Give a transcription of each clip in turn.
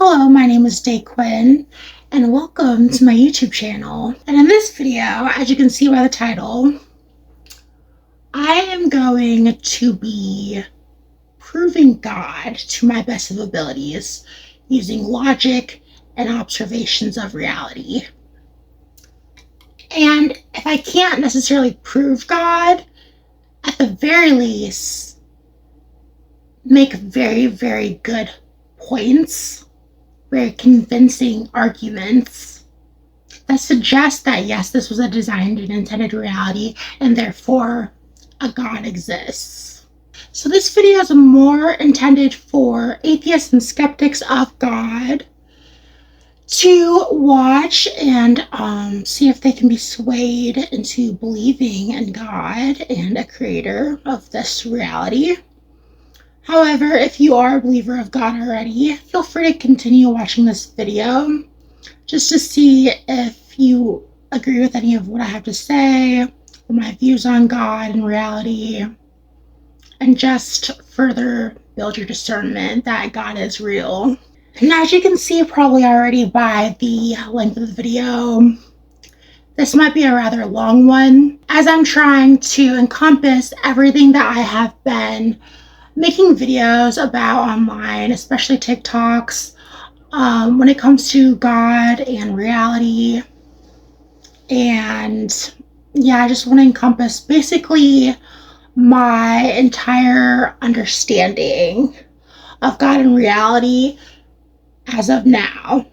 Hello, my name is Quinn, and welcome to my YouTube channel. And in this video, as you can see by the title, I am going to be proving God to my best of abilities using logic and observations of reality. And if I can't necessarily prove God, at the very least, make very, very good points, very convincing arguments that suggest that yes, this was a designed and intended reality, and therefore a God exists. So this video is more intended for atheists and skeptics of God to watch and see if they can be swayed into believing in God and a creator of this reality. However, if you are a believer of God already, feel free to continue watching this video just to see if you agree with any of what I have to say, or my views on God and reality, and just further build your discernment that God is real. And as you can see probably already by the length of the video, this might be a rather long one, as I'm trying to encompass everything that I have been making videos about online, especially TikToks, when it comes to God and reality. And yeah, I just want to encompass basically my entire understanding of God and reality as of now.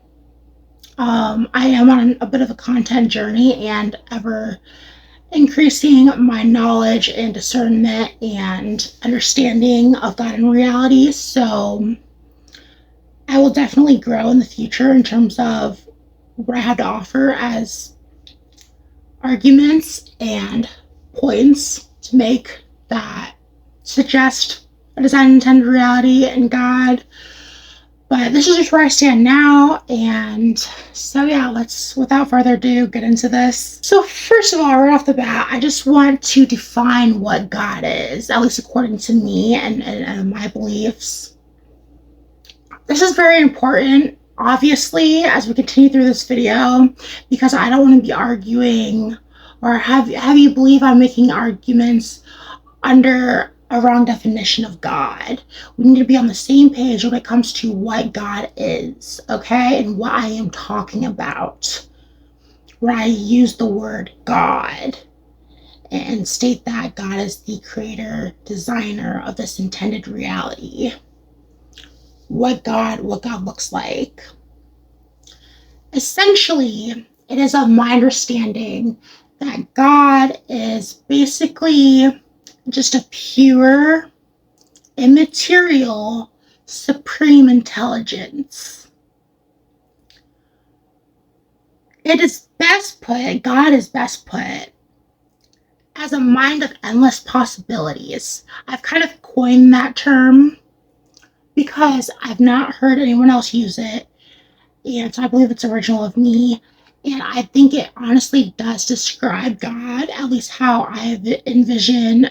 I am on a bit of a content journey and ever increasing my knowledge and discernment and understanding of God and reality. So I will definitely grow in the future in terms of what I have to offer as arguments and points to make that suggest a designed intended reality and God. But this is just where I stand now, and so yeah, let's, without further ado, get into this. So first of all, right off the bat, I just want to define what God is, at least according to me and my beliefs. This is very important, obviously, as we continue through this video, because I don't want to be arguing or have you believe I'm making arguments under a wrong definition of God. We need to be on the same page when it comes to what God is, okay? And what I am talking about when I use the word God and state that God is the creator, designer of this intended reality. What God looks like. Essentially, it is of my understanding that God is basically just a pure, immaterial, supreme intelligence. It is best put, God is best put, as a mind of endless possibilities. I've kind of coined that term because I've not heard anyone else use it, and so I believe it's original of me. And I think it honestly does describe God, at least how I've envisioned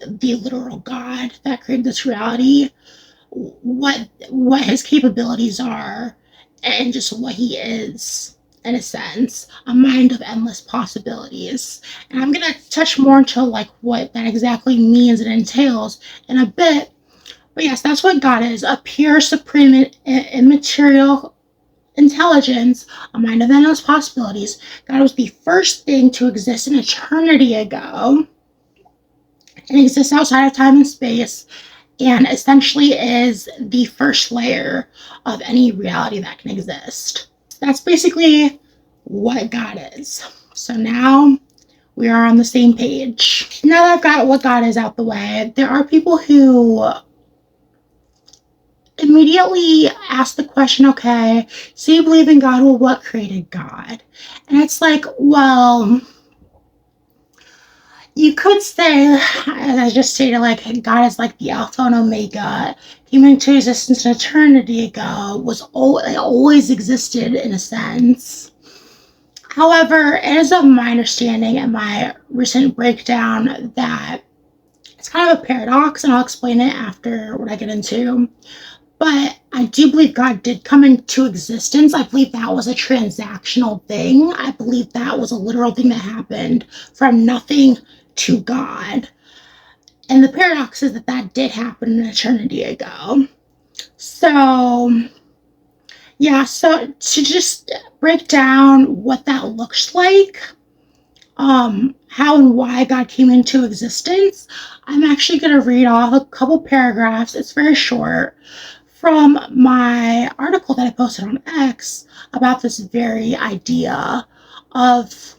the literal God that created this reality, what his capabilities are, and just what he is, in a sense, a mind of endless possibilities. And I'm gonna touch more into like what that exactly means and entails in a bit. But yes, that's what God is, a pure, supreme, immaterial intelligence, a mind of endless possibilities. God was the first thing to exist an eternity ago and exists outside of time and space, and essentially is the first layer of any reality that can exist. That's basically what God is. So now we are on the same page. Now that I've got what God is out the way, there are people who immediately ask the question, okay, so you believe in God, well, what created God? And it's like, well, you could say, as I just stated, like God is like the Alpha and Omega, came into existence an eternity ago, always existed in a sense. However, it is of my understanding and my recent breakdown that it's kind of a paradox, and I'll explain it after what I get into. But I do believe God did come into existence. I believe that was a transactional thing. I believe that was a literal thing that happened from nothing to God. And the paradox is that that did happen an eternity ago. So, yeah, so to just break down what that looks like, how and why God came into existence, I'm actually going to read off a couple paragraphs. It's very short from my article that I posted on X about this very idea of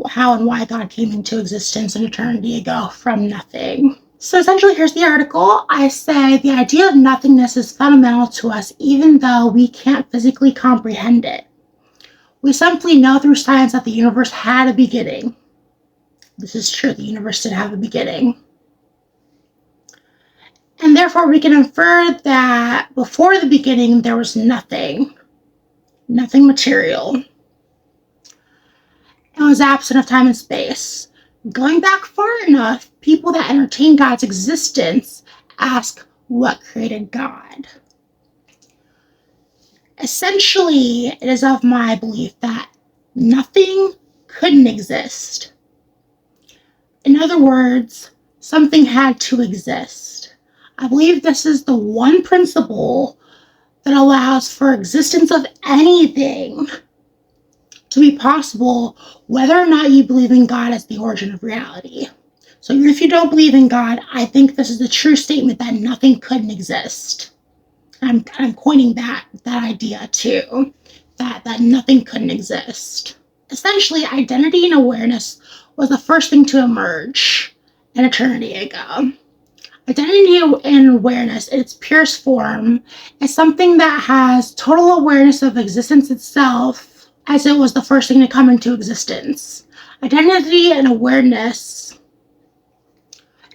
how and why God came into existence an eternity ago from nothing. So essentially, here's the article. I say the idea of nothingness is fundamental to us, even though we can't physically comprehend it. We simply know through science that the universe had a beginning. This is true, the universe did have a beginning. And therefore, we can infer that before the beginning, there was nothing material. It was absent of time and space. Going back far enough, people that entertain God's existence ask, what created God? Essentially, it is of my belief that nothing couldn't exist. In other words, something had to exist. I believe this is the one principle that allows for existence of anything to be possible, whether or not you believe in God as the origin of reality. So even if you don't believe in God, I think this is the true statement that nothing couldn't exist. I'm coining that idea too, that nothing couldn't exist. Essentially, identity and awareness was the first thing to emerge an eternity ago. Identity and awareness, in its purest form, is something that has total awareness of existence itself, as it was the first thing to come into existence. Identity and awareness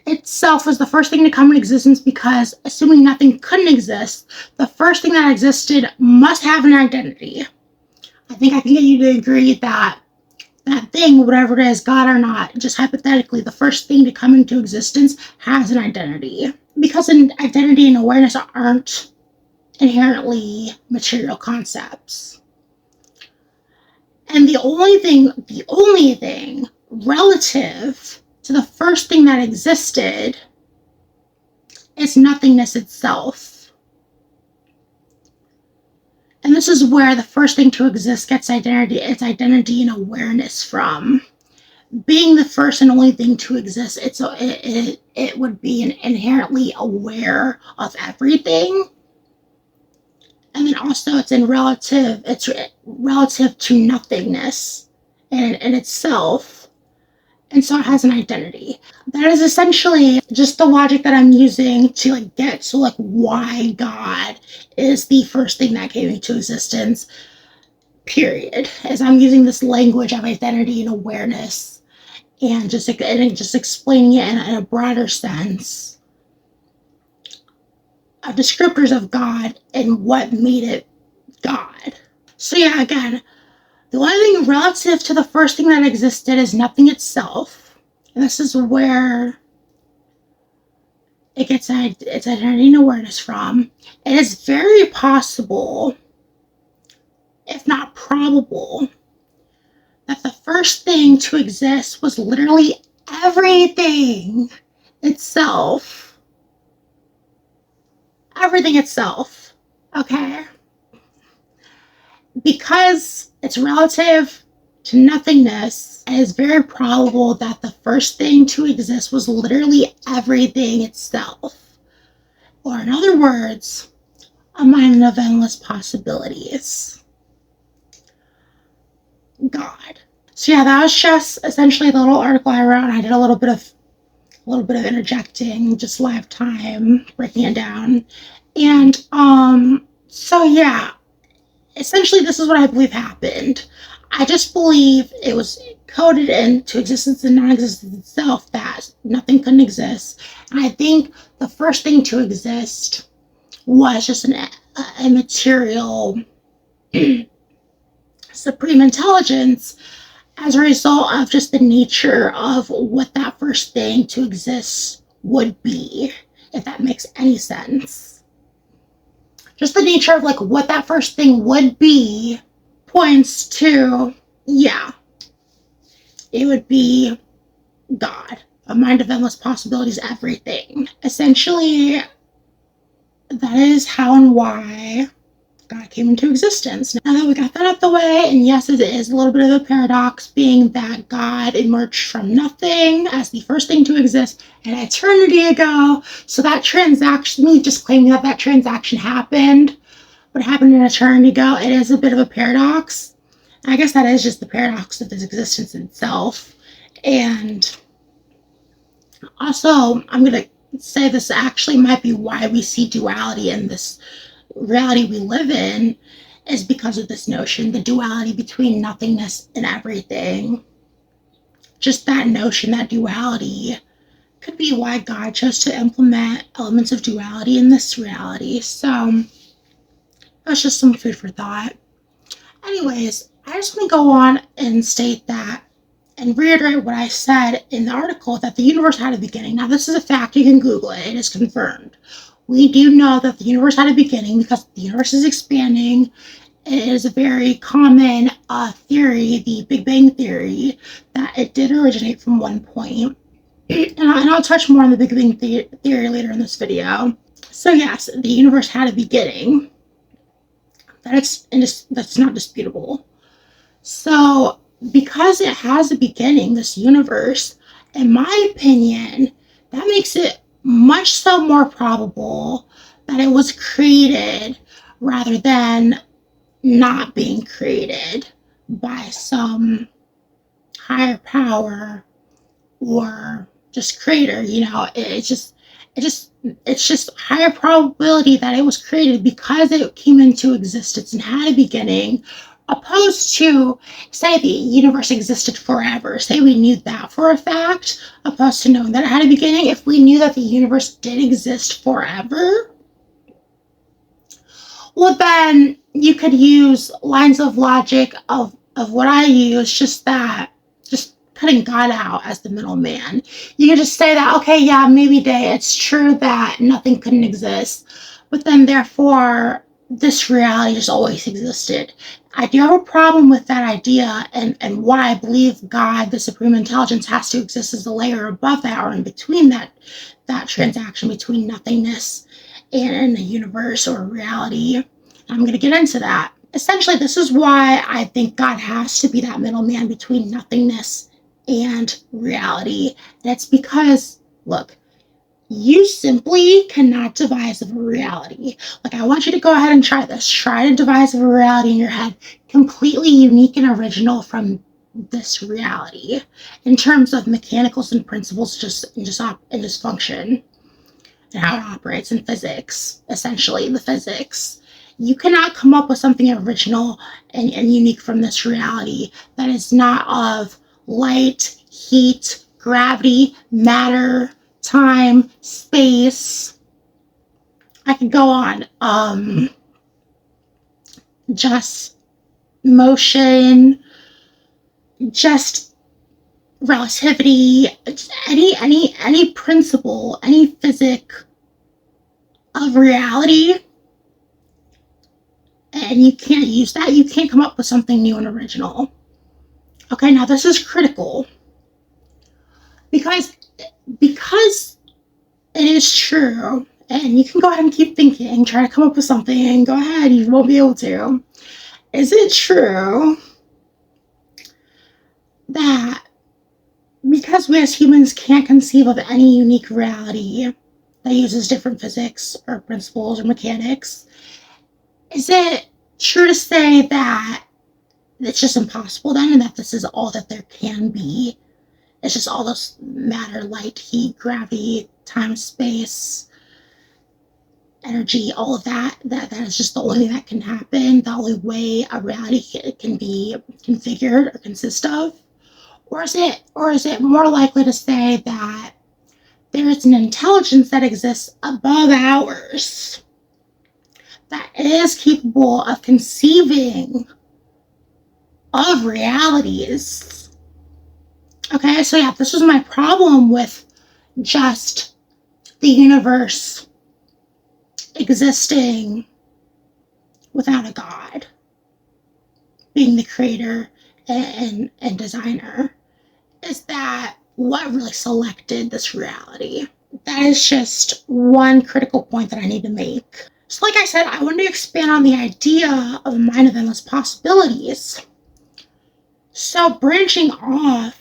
itself was the first thing to come into existence because, assuming nothing couldn't exist, the first thing that existed must have an identity. I think I can get you to agree that that thing, whatever it is, God or not, just hypothetically, the first thing to come into existence has an identity. Because identity and awareness aren't inherently material concepts. And the only thing relative to the first thing that existed is nothingness itself. And this is where the first thing to exist gets its identity and awareness from. Being the first and only thing to exist, it would be inherently aware of everything. And then also it's relative to nothingness in itself. And so it has an identity. That is essentially just the logic that I'm using to get to why God is the first thing that came into existence, period. As I'm using this language of identity and awareness and just explaining it in a broader sense of descriptors of God and what made it God. So yeah, again, the only thing relative to the first thing that existed is nothing itself. And this is where it gets its identity and awareness from. It is very possible, if not probable, that the first thing to exist was literally everything itself. Everything itself, okay? Because it's relative to nothingness, it is very probable that the first thing to exist was literally everything itself. Or in other words, a mind of endless possibilities. God. So yeah, that was just essentially the little article I wrote. I did a little bit of interjecting, just live time, breaking it down. And so yeah, essentially this is what I believe happened. I just believe it was coded into existence and non-existence itself, that nothing couldn't exist. And I think the first thing to exist was just an immaterial supreme intelligence as a result of just the nature of what that first thing to exist would be, if that makes any sense. just the nature of like what that first thing would be points to, yeah, it would be God, a mind of endless possibilities, everything. Essentially, that is how and why God came into existence. Now that we got that out of the way, and yes, it is a little bit of a paradox, being that God emerged from nothing as the first thing to exist an eternity ago. So that transaction, me just claiming that that transaction happened, what happened an eternity ago, it is a bit of a paradox. I guess that is just the paradox of his existence itself. And also, I'm going to say this actually might be why we see duality in this reality we live in, is because of this notion, the duality between nothingness and everything. Just that notion, that duality, could be why God chose to implement elements of duality in this reality. So that's just some food for thought. Anyways, I just want to go on and state that and reiterate what I said in the article, that the universe had a beginning. Now, this is a fact. You can Google it. It is confirmed. We do know that the universe had a beginning because the universe is expanding. It is a very common theory, the Big Bang Theory, that it did originate from one point. And I'll touch more on the Big Bang Theory later in this video. So yes, the universe had a beginning. That's not disputable. So because it has a beginning, this universe, in my opinion, that makes it much so more probable that it was created rather than not being created by some higher power or just creator. You know, it's just higher probability that it was created because it came into existence and had a beginning, opposed to, say, the universe existed forever. Say we knew that for a fact, opposed to knowing that it had a beginning. If we knew that the universe did exist forever, well, then you could use lines of logic of what I use, just cutting God out as the middleman. You can just say that, okay, yeah, maybe it's true that nothing couldn't exist, but then therefore this reality just always existed. I do have a problem with that idea, and why I believe God, the supreme intelligence, has to exist as a layer above that, or in between that transaction between nothingness and the universe or reality. I'm going to get into that. Essentially, this is why I think God has to be that middleman between nothingness and reality. That's because, look, you simply cannot devise a reality. Like, I want you to go ahead and try this. Try to devise a reality in your head, completely unique and original from this reality in terms of mechanicals and principles, just function and how it operates in physics, essentially the physics. You cannot come up with something original and unique from this reality that is not of light, heat, gravity, matter, time, space. I could go on. Just motion, just relativity, any principle, any physic of reality, and you can't use that. You can't come up with something new and original. Okay, now this is critical because it is true, and you can go ahead and keep thinking, try to come up with something, and go ahead, you won't be able to. Is it true that because we as humans can't conceive of any unique reality that uses different physics or principles or mechanics, is it true to say that it's just impossible then, and that this is all that there can be? It's just all this matter, light, heat, gravity, time, space, energy, all of that is just the only thing that can happen, the only way a reality can be configured or consist of? Or is it more likely to say that there is an intelligence that exists above ours that is capable of conceiving of realities? Okay, so yeah, this was my problem with just the universe existing without a God being the creator and designer, is that what really selected this reality? That is just one critical point that I need to make. So like I said, I wanted to expand on the idea of a mind of endless possibilities. So branching off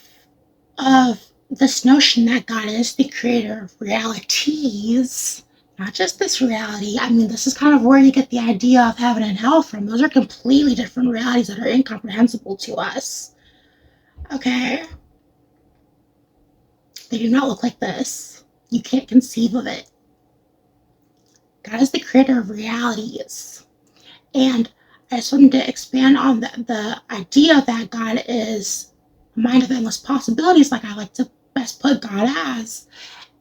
of this notion that God is the creator of realities, not just this reality. I mean, this is kind of where you get the idea of heaven and hell from. Those are completely different realities that are incomprehensible to us. Okay? They do not look like this. You can't conceive of it. God is the creator of realities. And I just wanted to expand on the idea that God is a mind of endless possibilities, like I like to best put God as.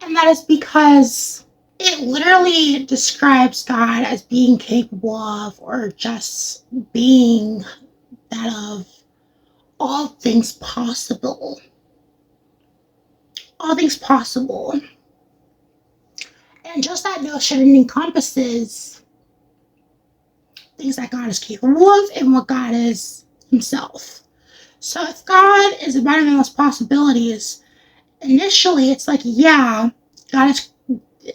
And that is because it literally describes God as being capable of, or just being that of, all things possible. All things possible. And just that notion encompasses things that God is capable of and what God is himself. So if God is a mind of endless possibilities, initially it's like, yeah, God is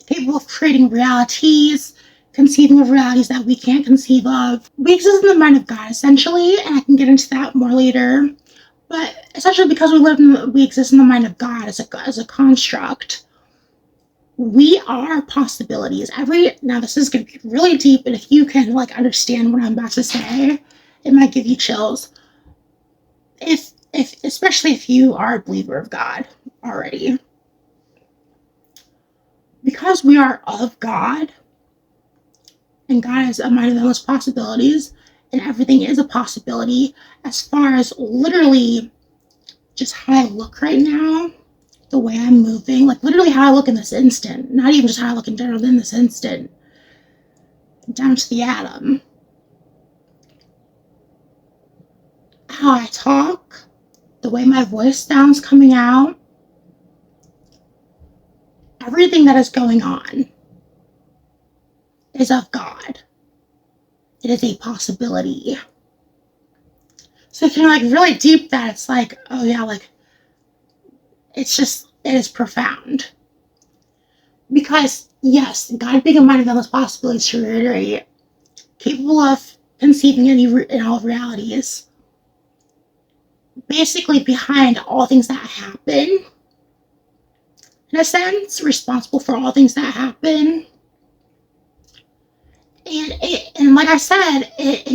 capable of creating realities, conceiving of realities that we can't conceive of. We exist in the mind of God, essentially, and I can get into that more later. But essentially, because we exist in the mind of God as a construct, we are possibilities. Now this is going to be really deep, and if you can understand what I'm about to say, it might give you chills. If especially if you are a believer of God already, because we are of God, and God is a mind of endless possibilities, and everything is a possibility. As far as literally just how I look right now, the way I'm moving, literally how I look in this instant, not even just how I look in general, in this instant, down to the atom. How I talk, the way my voice sounds coming out, everything that is going on is of God. It is a possibility. So if you're really deep, that it's oh yeah, it is profound. Because yes, God being a mind of endless possibilities, to reiterate, capable of conceiving in all realities, basically behind all things that happen, in a sense, responsible for all things that happen. And like I said, it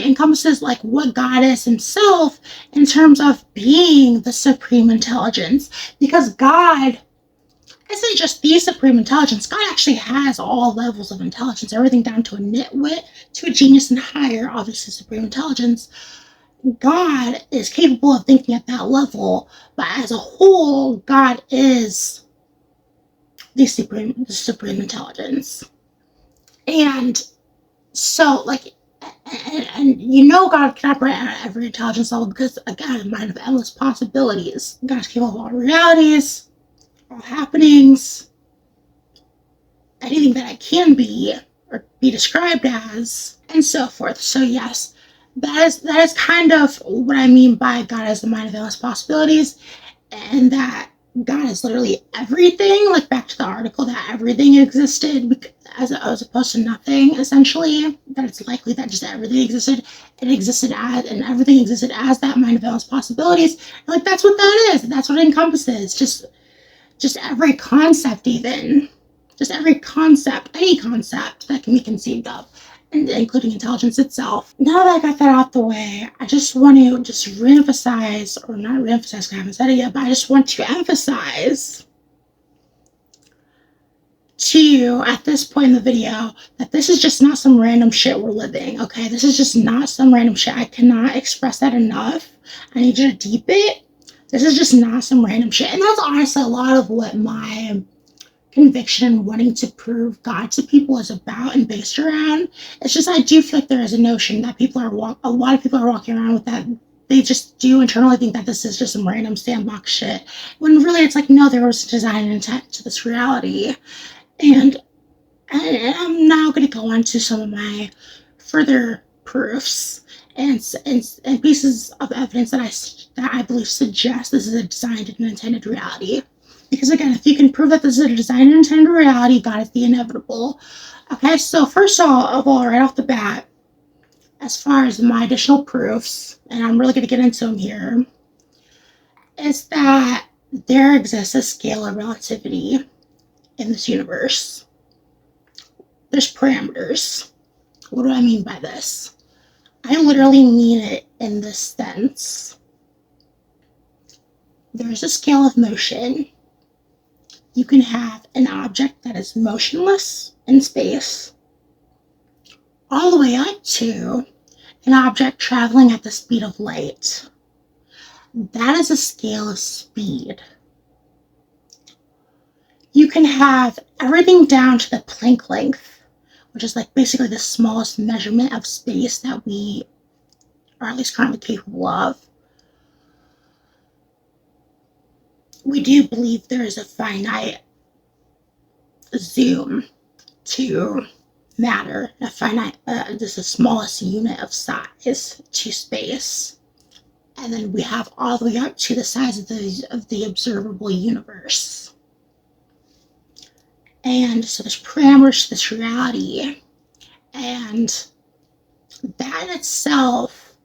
encompasses what God is himself in terms of being the supreme intelligence. Because God isn't just the supreme intelligence. God actually has all levels of intelligence, everything down to a nitwit, to a genius, and higher, obviously supreme intelligence. God is capable of thinking at that level, but as a whole, God is the supreme intelligence. And so, and God can operate at every intelligence level because, again, a mind of endless possibilities. God is capable of all realities, all happenings, anything that it can be or be described as, and so forth. So yes, that is kind of what I mean by God as the mind of endless possibilities, and that God is literally everything. Back to the article, that everything existed as opposed to nothing. Essentially, that it's likely that just everything existed. It existed as, and everything existed as that mind of endless possibilities. And that's what that is. That's what it encompasses. Just every concept, even. Just every concept, any concept that can be conceived of, and including intelligence itself. Now that I got that out the way, I just want to reemphasize, or not reemphasize because I haven't said it yet, but I just want to emphasize to you at this point in the video that this is just not some random shit we're living, okay? This is just not some random shit. I cannot express that enough. I need you to deep it. This is just not some random shit. And that's honestly a lot of what my conviction and wanting to prove God to people is about and based around. It's just I do feel like there is a notion that a lot of people are walking around with that. They just do internally think that this is just some random sandbox shit, when really it's no, there was design and intent to this reality. And I'm now going to go on to some of my further proofs and pieces of evidence that I believe suggest this is a designed and intended reality. Because again, if you can prove that this is a designed and intended reality, God is the inevitable. Okay, so first of all, right off the bat, as far as my additional proofs, and I'm really going to get into them here, is that there exists a scale of relativity in this universe. There's parameters. What do I mean by this? I literally mean it in this sense. There's a scale of motion. You can have an object that is motionless in space, all the way up to an object traveling at the speed of light. That is a scale of speed. You can have everything down to the Planck length, which is like basically the smallest measurement of space that we are at least currently capable of. We do believe there is a finite zoom to matter, a finite, this is the smallest unit of size to space. And then we have all the way up to the size of the observable universe. And so there's parameters to this reality. And that in itself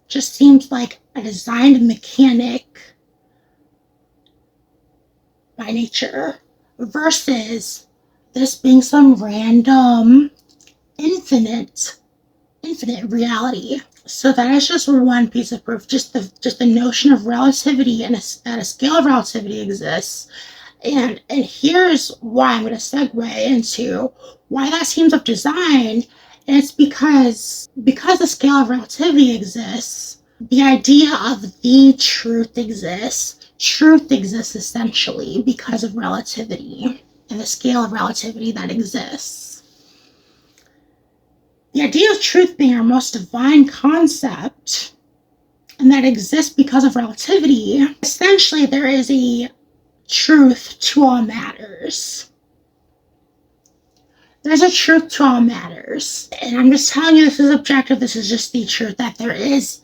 just seems like a designed mechanic by nature versus this being some random infinite reality. So that is just one piece of proof. Just the notion of relativity and that a scale of relativity exists. And here's why I'm going to segue into why that seems of design. And it's because the scale of relativity exists, the idea of the truth exists. Truth exists essentially because of relativity and the scale of relativity that exists. The idea of truth being our most divine concept and that exists because of relativity, essentially there is a truth to all matters. There's a truth to all matters. And I'm just telling you this is objective, this is just the truth, that there is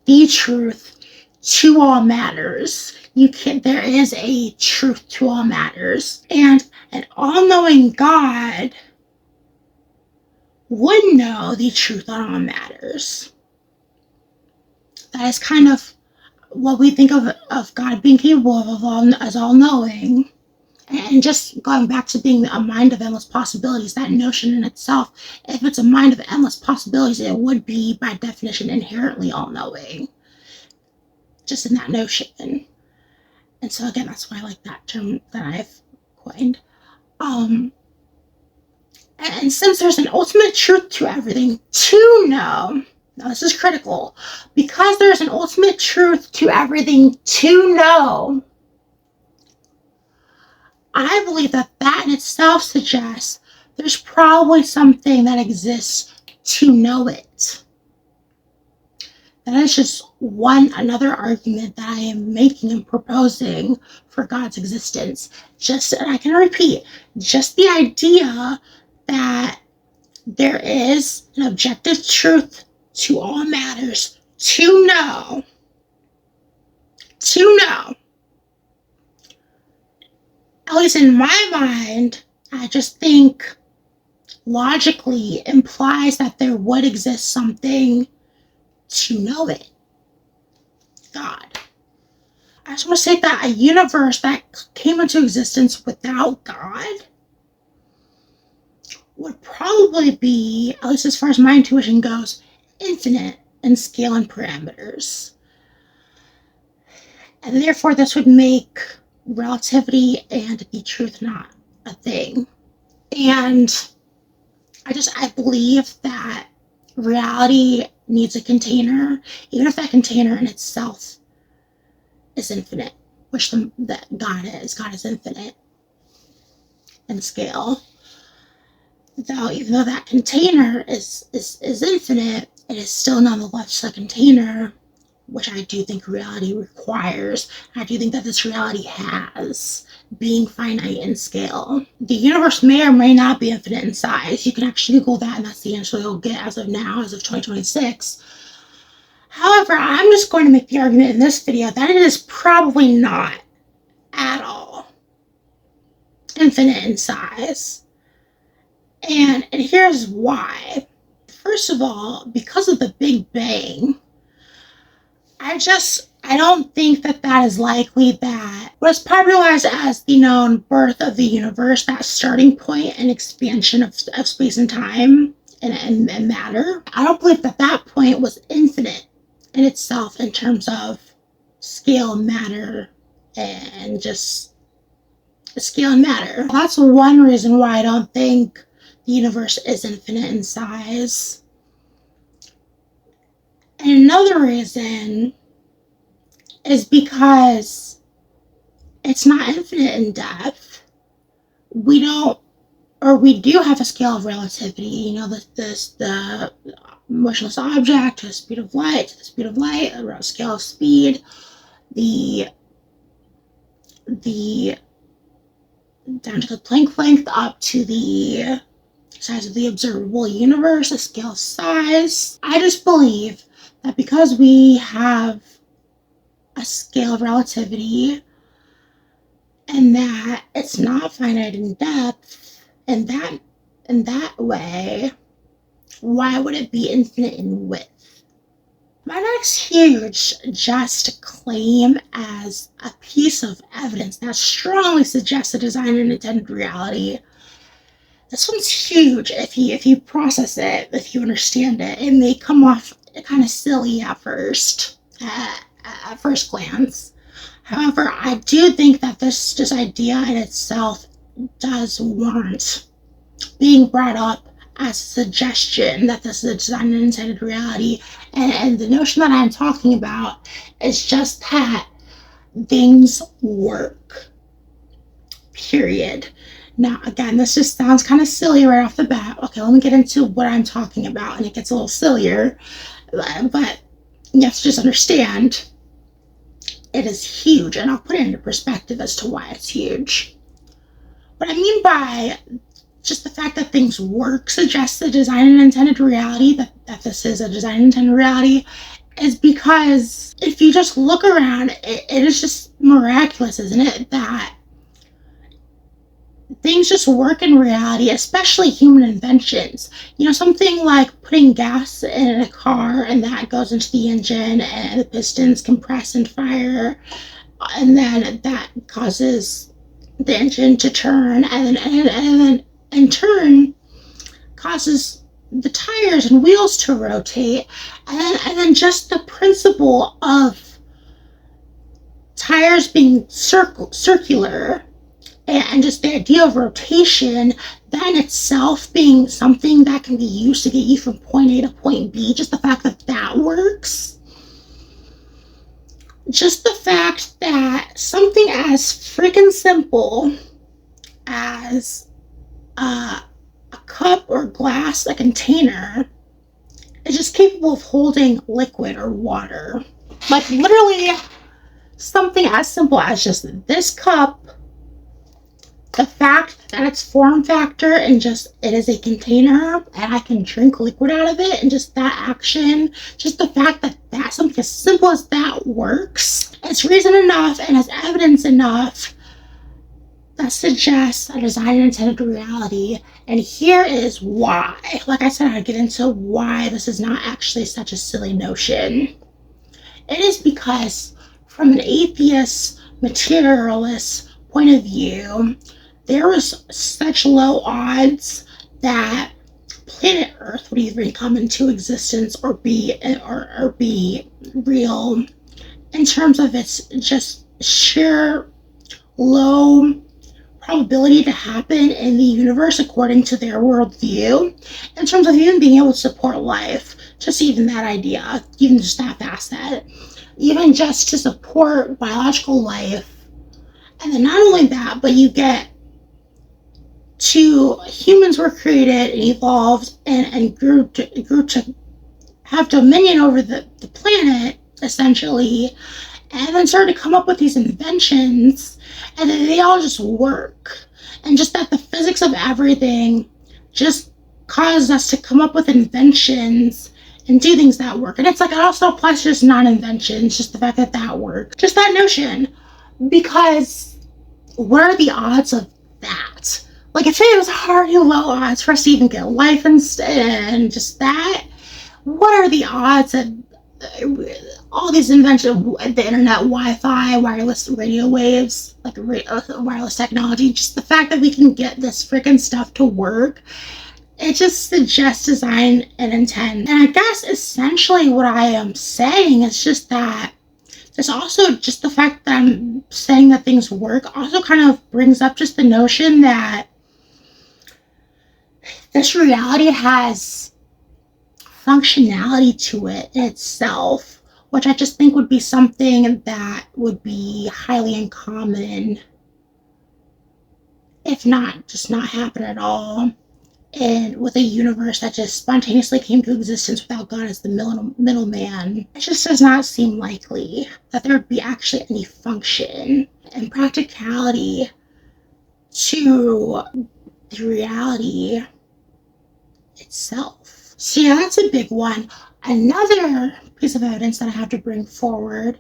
the truth to all matters. There is a truth to all matters. And an all-knowing God would know the truth on all matters. That is kind of what we think of God being capable of as all-knowing. And just going back to being a mind of endless possibilities, that notion in itself, if it's a mind of endless possibilities, it would be, by definition, inherently all-knowing. Just in that notion. And so again, that's why I like that term that I've coined. And since there's an ultimate truth to everything to know, now this is critical, because there's an ultimate truth to everything to know, I believe that in itself suggests there's probably something that exists to know it. That is just another argument that I am making and proposing for God's existence. And I can repeat, just the idea that there is an objective truth to all matters to know, at least in my mind, I just think logically implies that there would exist something to know it. God. I just want to say that a universe that came into existence without God would probably be, at least as far as my intuition goes, infinite in scale and parameters. And therefore this would make relativity and the truth not a thing. And I believe that reality needs a container, even if that container in itself is infinite, which that God is. God is infinite in scale. Though, even though that container is infinite, it is still nonetheless a container which I do think reality requires. I do think that this reality has being finite in scale. The universe may or may not be infinite in size. You can actually Google that, and that's the answer you'll get as of now, as of 2026. However, I'm just going to make the argument in this video that it is probably not at all infinite in size. And here's why. First of all, because of the Big Bang, I don't think that is likely. That was popularized as the known birth of the universe, that starting point and expansion of space and time and matter. I don't believe that point was infinite in itself in terms of scale, matter, and just scale and matter. That's one reason why I don't think the universe is infinite in size. And another reason is because it's not infinite in depth. We do have a scale of relativity, the motionless object to the speed of light, a scale of speed, the down to the Planck length, up to the size of the observable universe, a scale of size. I just believe that because we have a scale of relativity and that it's not finite in depth, and that way, why would it be infinite in width? My next huge just claim as a piece of evidence that strongly suggests a design and intended reality. This one's huge if you process it, if you understand it. It may come off kind of silly at first glance. However, I do think that this idea in itself does warrant being brought up as a suggestion that this is a designed and intended reality. And the notion that I'm talking about is just that things work. Period. Now, again, this just sounds kind of silly right off the bat. Okay, let me get into what I'm talking about, and it gets a little sillier. But you have to just understand it is huge, and I'll put it into perspective as to why it's huge. What I mean by just the fact that things work suggests a design and intended reality, that this is a design and intended reality, is because if you just look around, it is just miraculous, isn't it, that things just work in reality, especially human inventions. Something like putting gas in a car and that goes into the engine and the pistons compress and fire, and then that causes the engine to turn, and then in turn causes the tires and wheels to rotate, and then just the principle of tires being circular, and just the idea of rotation, that in itself being something that can be used to get you from point A to point B, just the fact that works. Just the fact that something as freaking simple as a cup or glass, a container, is just capable of holding liquid or water. Like literally something as simple as just this cup, the fact that its form factor and just it is a container and I can drink liquid out of it, and just that action, just the fact that something as simple as that works, it's reason enough and it's evidence enough that suggests a design and intended reality. And here is why. Like I said, I'd get into why this is not actually such a silly notion. It is because from an atheist, materialist point of view, there was such low odds that planet Earth would either come into existence or be real, in terms of its just sheer low probability to happen in the universe according to their worldview, in terms of even being able to support life. Just even that idea, even just that facet, even just to support biological life. And then not only that, but you get to humans were created and evolved and grew to have dominion over the planet, essentially, and then started to come up with these inventions, and then they all just work. And just that the physics of everything just caused us to come up with inventions and do things that work. And it's like it also applies to just non-inventions, just the fact that that works. Just that notion. Because what are the odds of that? Like, if it was already low odds for us to even get life and just that, what are the odds that all these inventions, the internet, Wi-Fi, wireless radio waves, like wireless technology, just the fact that we can get this freaking stuff to work, it just suggests design and intent. And I guess essentially what I am saying is just that there's also just the fact that I'm saying that things work also kind of brings up just the notion that this reality has functionality to it in itself, which I just think would be something that would be highly uncommon, if not just not happen at all. And with a universe that just spontaneously came to existence without God as the middleman, it just does not seem likely that there would be actually any function and practicality to the reality itself. So yeah, that's a big one. Another piece of evidence that I have to bring forward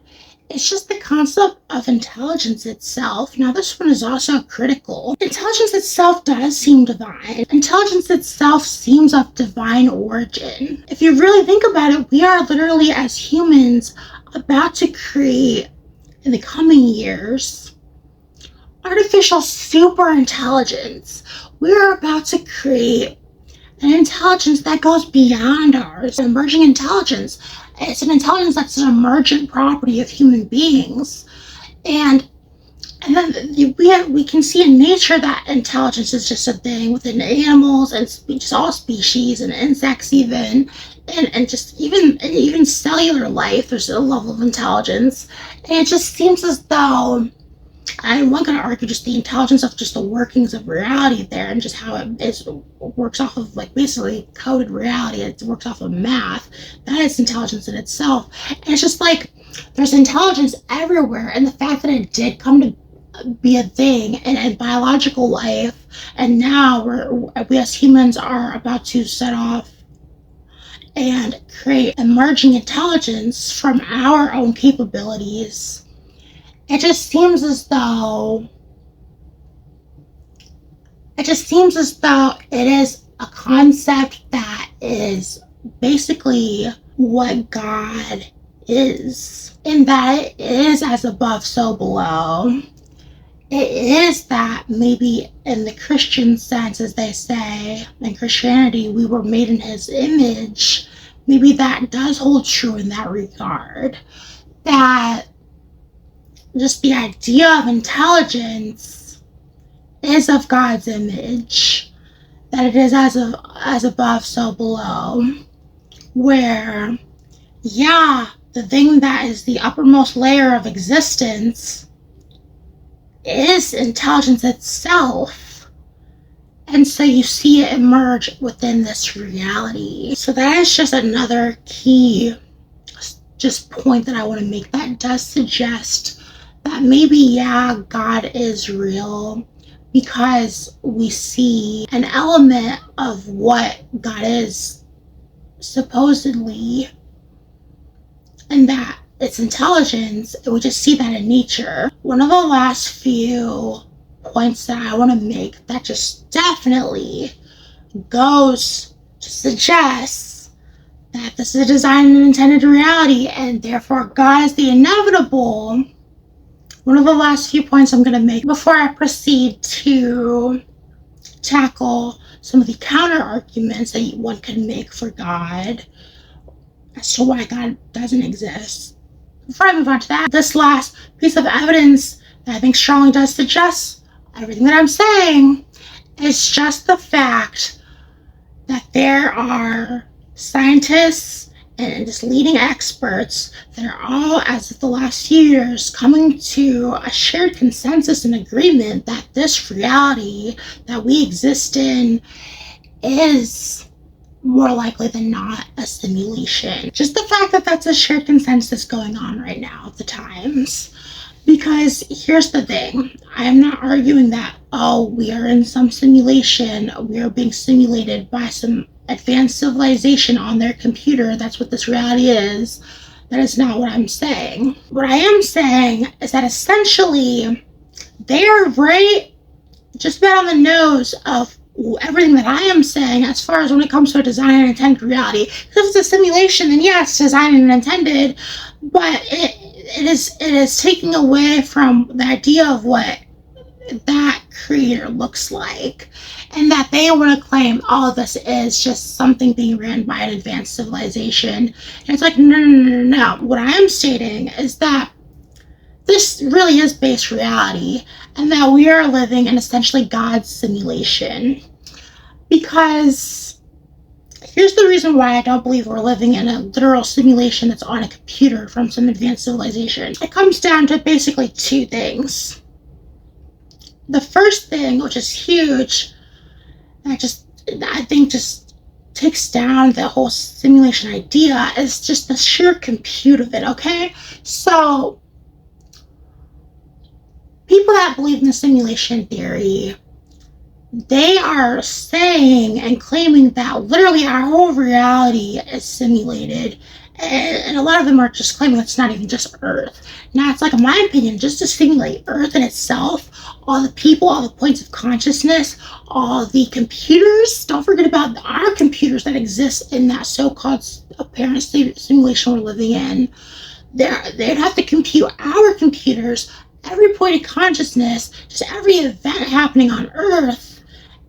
is just the concept of intelligence itself. Now, this one is also critical. Intelligence itself does seem divine. Intelligence itself seems of divine origin. If you really think about it, we are literally, as humans, about to create, in the coming years, artificial super intelligence. We are about to create an intelligence that goes beyond ours, emerging intelligence. It's an intelligence that's an emergent property of human beings. And then we can see in nature that intelligence is just a thing within animals and just all species and insects even. And just even cellular life, there's a level of intelligence. And it just seems as though, and one could argue just the intelligence of just the workings of reality there and just how it works off of like basically coded reality. It works off of math. That is intelligence in itself. And it's just like there's intelligence everywhere. And the fact that it did come to be a thing in biological life, and now we as humans are about to set off and create emerging intelligence from our own capabilities. It just seems as though it is a concept that is basically what God is, in that it is as above, so below. It is that maybe in the Christian sense, as they say, in Christianity, we were made in His image. Maybe that does hold true in that regard. That just the idea of intelligence is of God's image, that it is as above, so below, where, yeah, the thing that is the uppermost layer of existence is intelligence itself. And so you see it emerge within this reality. So that is just another key just point that I want to make that does suggest that maybe, yeah, God is real, because we see an element of what God is supposedly, and that it's intelligence, and we just see that in nature. One of the last few points that I want to make that just definitely goes to suggest that this is a designed and intended reality, and therefore God is the inevitable. One of the last few points I'm going to make before I proceed to tackle some of the counter arguments that one can make for God as to why God doesn't exist. Before I move on to that, this last piece of evidence that I think strongly does suggest everything that I'm saying is just the fact that there are scientists and just leading experts that are all, as of the last few years, coming to a shared consensus and agreement that this reality that we exist in is more likely than not a simulation. Just the fact that that's a shared consensus going on right now at the times. Because here's the thing, I am not arguing that, oh, we are in some simulation, we are being simulated by some advanced civilization on their computer, that's what this reality is. That is not what I'm saying. What I am saying is that essentially they are right just about on the nose of everything that I am saying as far as when it comes to a designed and intended reality. Because if it's a simulation, then yes, designed and intended, but it is taking away from the idea of what that creator looks like, and that they want to claim all of this is just something being ran by an advanced civilization. And it's like, no. What I am stating is that this really is base reality, and that we are living in essentially God's simulation. Because here's the reason why I don't believe we're living in a literal simulation that's on a computer from some advanced civilization. It comes down to basically two things. The first thing, which is huge, I think just takes down the whole simulation idea, is just the sheer compute of it, okay? So, people that believe in the simulation theory, they are saying and claiming that literally our whole reality is simulated, and a lot of them are just claiming it's not even just Earth. Now, it's like, in my opinion, just to simulate Earth in itself, all the people, all the points of consciousness, all the computers, don't forget about our computers that exist in that so-called apparent simulation we're living in. They'd have to compute our computers, every point of consciousness, just every event happening on Earth,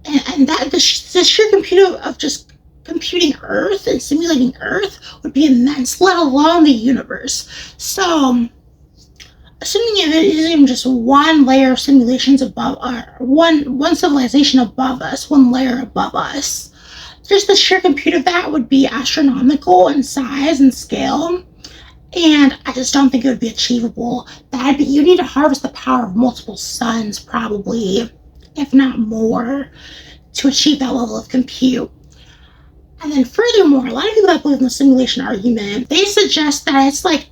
and that the sheer compute of just computing Earth and simulating Earth would be immense, let alone the universe. So, assuming it isn't even just one layer of simulations above, or one civilization above us, one layer above us, just the sheer compute of that would be astronomical in size and scale. And I just don't think it would be achievable. You need to harvest the power of multiple suns, probably, if not more, to achieve that level of compute. And then furthermore, a lot of people that believe in the simulation argument, they suggest that it's like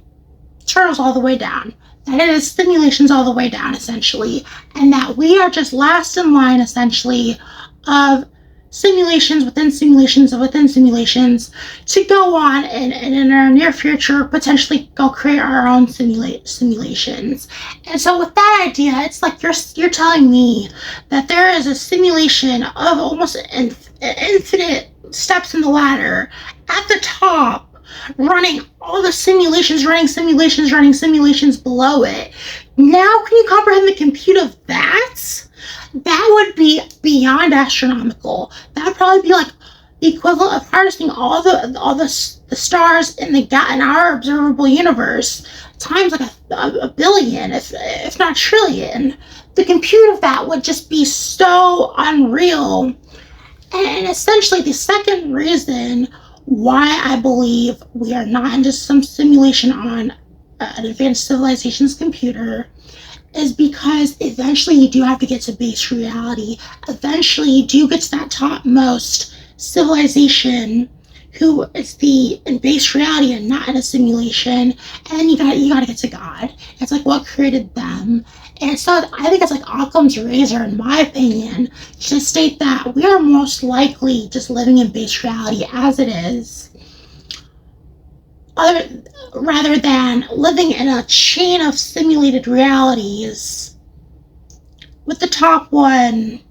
turtles all the way down. That it is simulations all the way down, essentially. And that we are just last in line, essentially, of simulations within simulations within simulations to go on and in our near future potentially go create our own simulations. And so with that idea, it's like you're telling me that there is a simulation of almost infinite steps in the ladder at the top, running all the simulations, running simulations below it. Now can you comprehend the compute of that? That would be beyond astronomical. That would probably be like the equivalent of harnessing all the stars in our observable universe times like a billion, if not trillion. The compute of that would just be so unreal. And essentially, the second reason why I believe we are not in just some simulation on an advanced civilization's computer is because eventually you do have to get to base reality. Eventually you do get to that topmost civilization who is in base reality and not in a simulation, and you gotta get to God. It's like what created them. And so I think it's like Occam's razor, in my opinion, to state that we are most likely just living in base reality as it is, rather than living in a chain of simulated realities, with the top one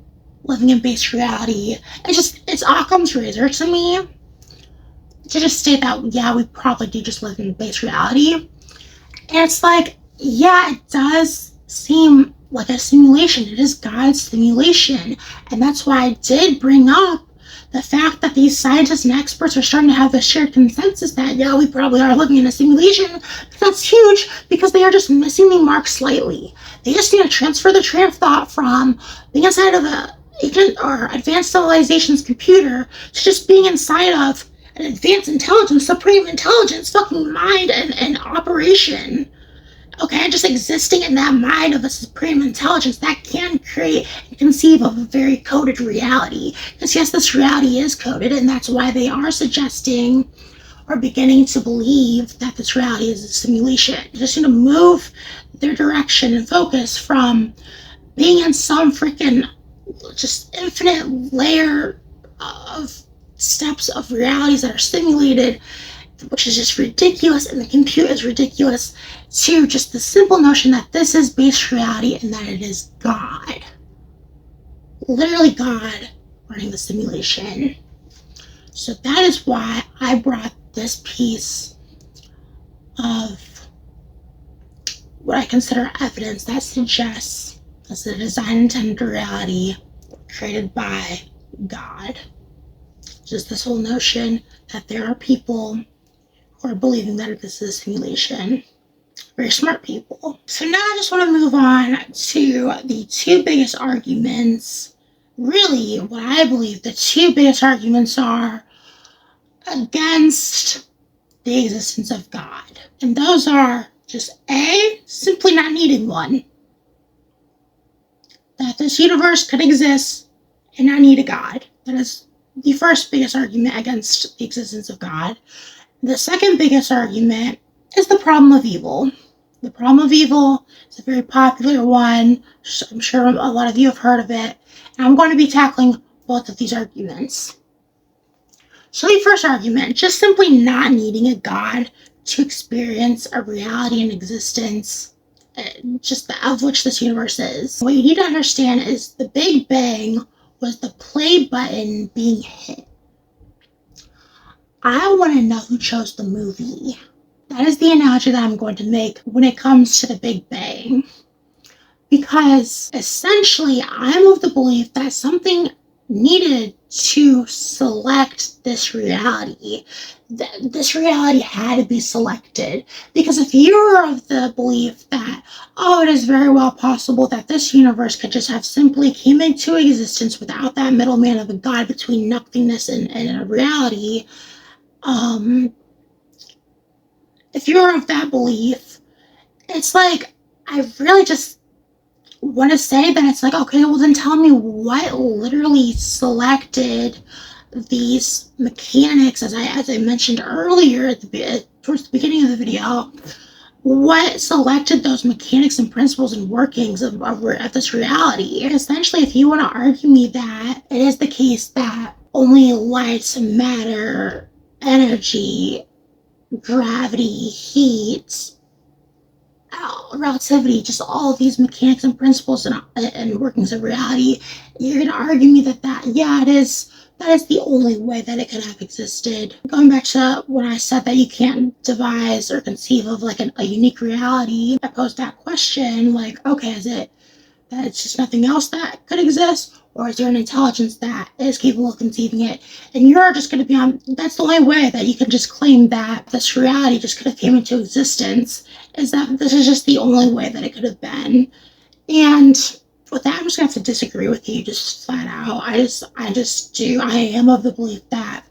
living in base reality. It's Occam's razor to me to just state that, yeah, we probably do just live in base reality. And it's like, yeah, it does seem like a simulation. It is God's simulation. And that's why I did bring up the fact that these scientists and experts are starting to have the shared consensus that, yeah, we probably are living in a simulation. That's huge, because they are just missing the mark slightly. They just need to transfer the train of thought from being inside of a agent or advanced civilization's computer to just being inside of an advanced intelligence, supreme intelligence, fucking mind and operation. Okay, just existing in that mind of a supreme intelligence that can create and conceive of a very coded reality. Because yes, this reality is coded, and that's why they are suggesting or beginning to believe that this reality is a simulation. They're just going to move their direction and focus from being in some freaking just infinite layer of steps of realities that are simulated, which is just ridiculous, and the compute is ridiculous, to just the simple notion that this is base reality and that it is God. Literally God running the simulation. So that is why I brought this piece of what I consider evidence that suggests that's the design intended reality created by God. Just this whole notion that there are people who are believing that this is a simulation. Very smart people. So now I just want to move on to the two biggest arguments. Really, what I believe the two biggest arguments are against the existence of God. And those are just A, simply not needing one. That this universe could exist and not need a God. That is the first biggest argument against the existence of God. The second biggest argument is the problem of evil. The problem of evil is a very popular one. I'm sure a lot of you have heard of it. And I'm going to be tackling both of these arguments. So the first argument, just simply not needing a God to experience a reality and existence, just of which this universe is. What you need to understand is the Big Bang was the play button being hit. I want to know who chose the movie. That is the analogy that I'm going to make when it comes to the Big Bang. Because essentially, I'm of the belief that something needed to select this reality. This reality had to be selected. Because if you're of the belief that, oh, it is very well possible that this universe could just have simply came into existence without that middleman of a God between nothingness and a reality, if you're of that belief, it's like, I really just want to say that it's like, okay, well then tell me what literally selected these mechanics, as I mentioned earlier towards the beginning of the video, what selected those mechanics and principles and workings of this reality. And essentially, if you want to argue me that it is the case that only light, matter, energy, gravity, heat, relativity, just all of these mechanics and principles and workings of reality, you're going to argue me that it is the only way that it could have existed. Going back to when I said that you can't devise or conceive of like a unique reality, I posed that question, like, okay, is it that it's just nothing else that could exist? Or is there an intelligence that is capable of conceiving it? And you're just going to be on, that's the only way that you can just claim that this reality just could have came into existence, is that this is just the only way that it could have been. And with that, I'm just going to have to disagree with you just flat out. I am of the belief that,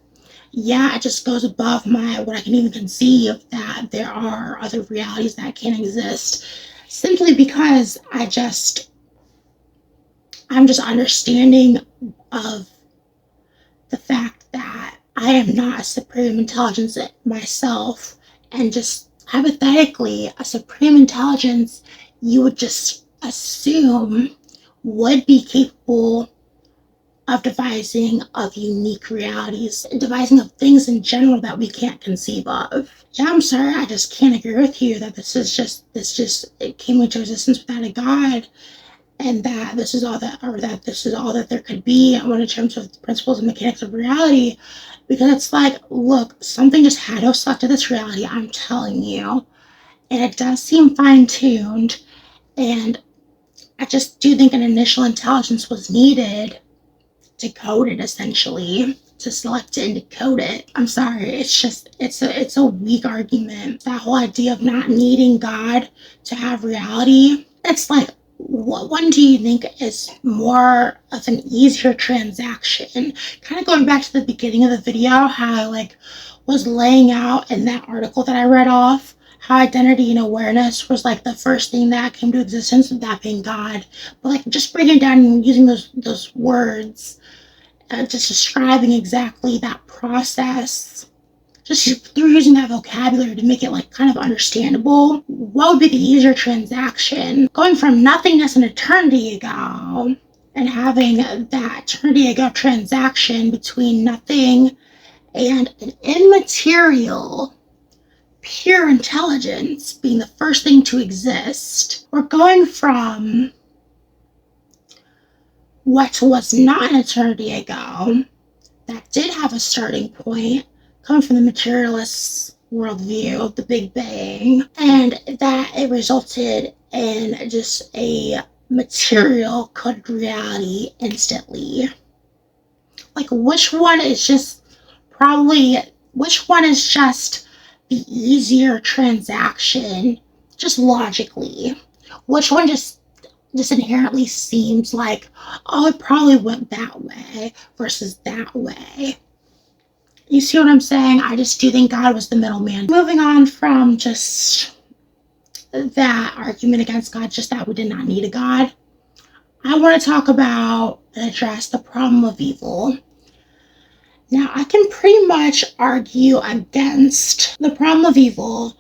yeah, it just goes above what I can even conceive, that there are other realities that can exist, simply because I'm just understanding of the fact that I am not a supreme intelligence myself, and just hypothetically, a supreme intelligence you would just assume would be capable of devising of unique realities, devising of things in general that we can't conceive of. Yeah, I'm sorry, I just can't agree with you that it came into existence without a God, and that this is all that there could be in terms of the principles and mechanics of reality. Because it's like, look, something just had to have selected this reality, I'm telling you. And it does seem fine-tuned, and I just do think an initial intelligence was needed to code it, essentially, to select it and decode it. I'm sorry, it's a weak argument. That whole idea of not needing God to have reality, it's like, what one do you think is more of an easier transaction? Kind of going back to the beginning of the video, how I was laying out in that article that I read off, how identity and awareness was like the first thing that came to existence, with that being God. But like just breaking down and using those words, just describing exactly that process, just through using that vocabulary to make it like kind of understandable. What would be the easier transaction? Going from nothingness and eternity ago and having that eternity ago transaction between nothing and an immaterial, pure intelligence being the first thing to exist. We're going from what was not an eternity ago, that did have a starting point, coming from the materialist worldview of the Big Bang, and that it resulted in just a material coded reality instantly. Like, which one is just the easier transaction, just logically? Which one just inherently seems like, oh, it probably went that way versus that way? You see what I'm saying? I just do think God was the middleman. Moving on from just that argument against God, just that we did not need a God, I want to talk about and address the problem of evil. Now, I can pretty much argue against the problem of evil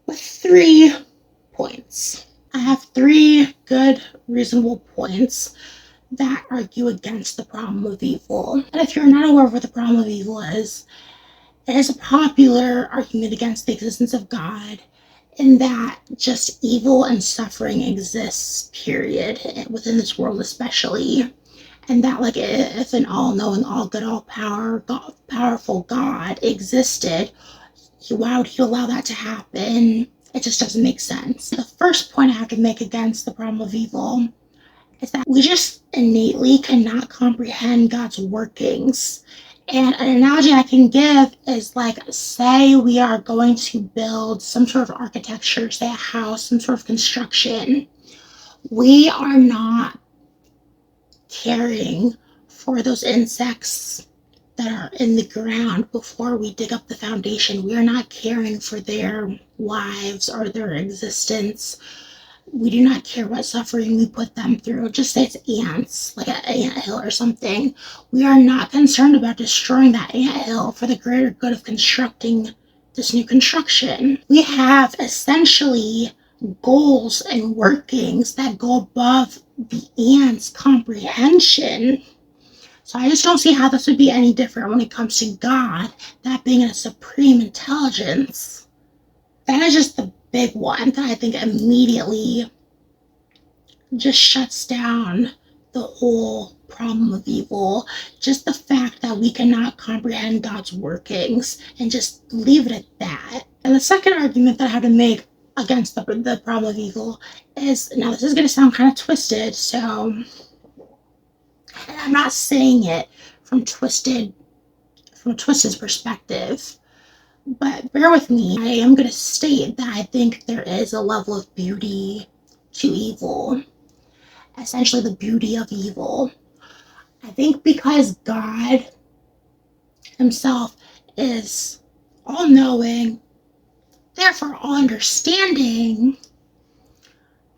with 3 points. I have 3 good, reasonable points that argue against the problem of evil. And if you're not aware of what the problem of evil is, it is a popular argument against the existence of God, in that just evil and suffering exists, period, within this world especially. And that, like, if an all-knowing, all-good, all-powerful God existed, why would he allow that to happen? It just doesn't make sense. The first point I have to make against the problem of evil is that we just innately cannot comprehend God's workings. And an analogy I can give is, like, say we are going to build some sort of architecture, say a house, some sort of construction. We are not caring for those insects that are in the ground before we dig up the foundation. We are not caring for their lives or their existence. We do not care what suffering we put them through. Just say it's ants, like an anthill or something. We are not concerned about destroying that anthill for the greater good of constructing this new construction. We have essentially goals and workings that go above the ant's comprehension. So I just don't see how this would be any different when it comes to God, that being a supreme intelligence. That is just the big one that I think immediately just shuts down the whole problem of evil. Just the fact that we cannot comprehend God's workings, and just leave it at that. And the second argument that I have to make against the problem of evil is, now this is going to sound kind of twisted, so I'm not saying it from a twisted perspective, but bear with me. I am going to state that I think there is a level of beauty to evil, essentially the beauty of evil. I think because God himself is all-knowing, therefore all-understanding,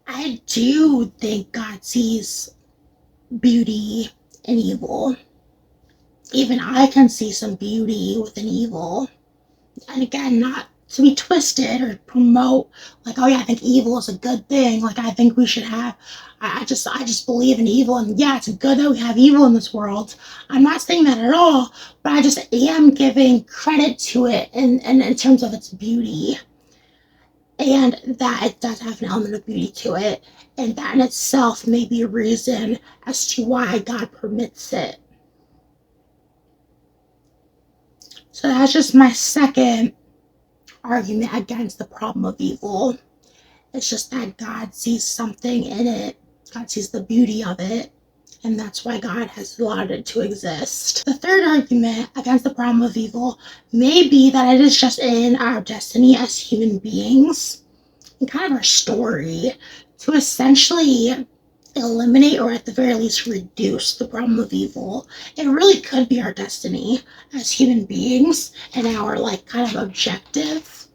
I do think God sees beauty in evil. Even I can see some beauty within evil. And again, not to be twisted or promote, like, oh yeah, I think evil is a good thing. Like, I think we should have, I just believe in evil, and yeah, it's good that we have evil in this world. I'm not saying that at all, but I just am giving credit to it in terms of its beauty. And that it does have an element of beauty to it. And that in itself may be a reason as to why God permits it. So that's just my second argument against the problem of evil. It's just that God sees something in it. God sees the beauty of it. And that's why God has allowed it to exist. The third argument against the problem of evil may be that it is just in our destiny as human beings, and kind of our story, to essentially eliminate, or at the very least reduce, the problem of evil. It really could be our destiny as human beings and our, like, kind of objective.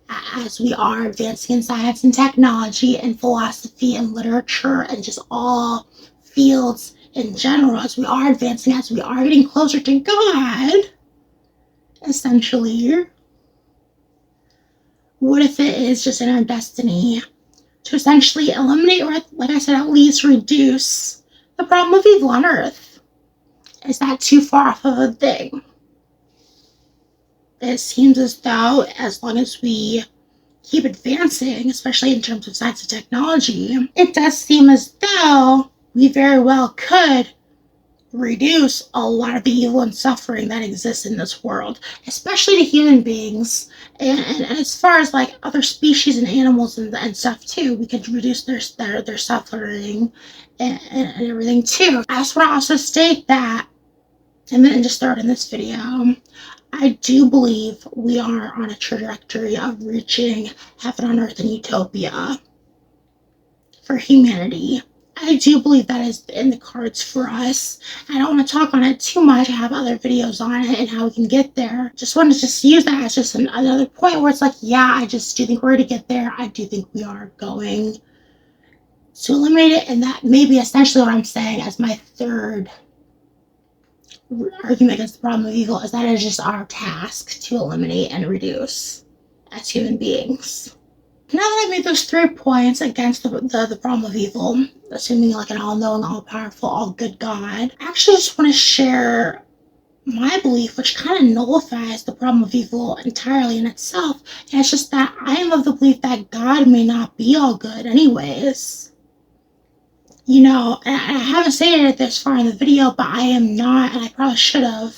as we are advancing in science and technology and philosophy and literature and just all fields in general, as we are advancing, as we are getting closer to God, essentially, what if it is just in our destiny to essentially eliminate, or like I said, at least reduce the problem of evil on Earth? Is that too far off of a thing? It seems as though as long as we keep advancing, especially in terms of science and technology, it does seem as though we very well could reduce a lot of the evil and suffering that exists in this world, especially to human beings. And as far as like other species and animals and stuff too, we could reduce their suffering and everything too. I just want to also state that, and then just start in this video, I do believe we are on a trajectory of reaching heaven on earth and utopia for humanity. I do believe that is in the cards for us. I don't want to talk on it too much. I have other videos on it and how we can get there. Just want to just use that as just another point where it's like, yeah, I just do think we're going to get there. I do think we are going to eliminate it. And that may be essentially what I'm saying as my third argument against the problem of evil, is that it is just our task to eliminate and reduce as human beings. Now that I've made those 3 points against the problem of evil, assuming like an all-knowing, all-powerful, all-good God, I actually just want to share my belief, which kind of nullifies the problem of evil entirely in itself. And it's just that I am of the belief that God may not be all good anyways. You know, and I haven't stated it this far in the video, but I am not, and I probably should have,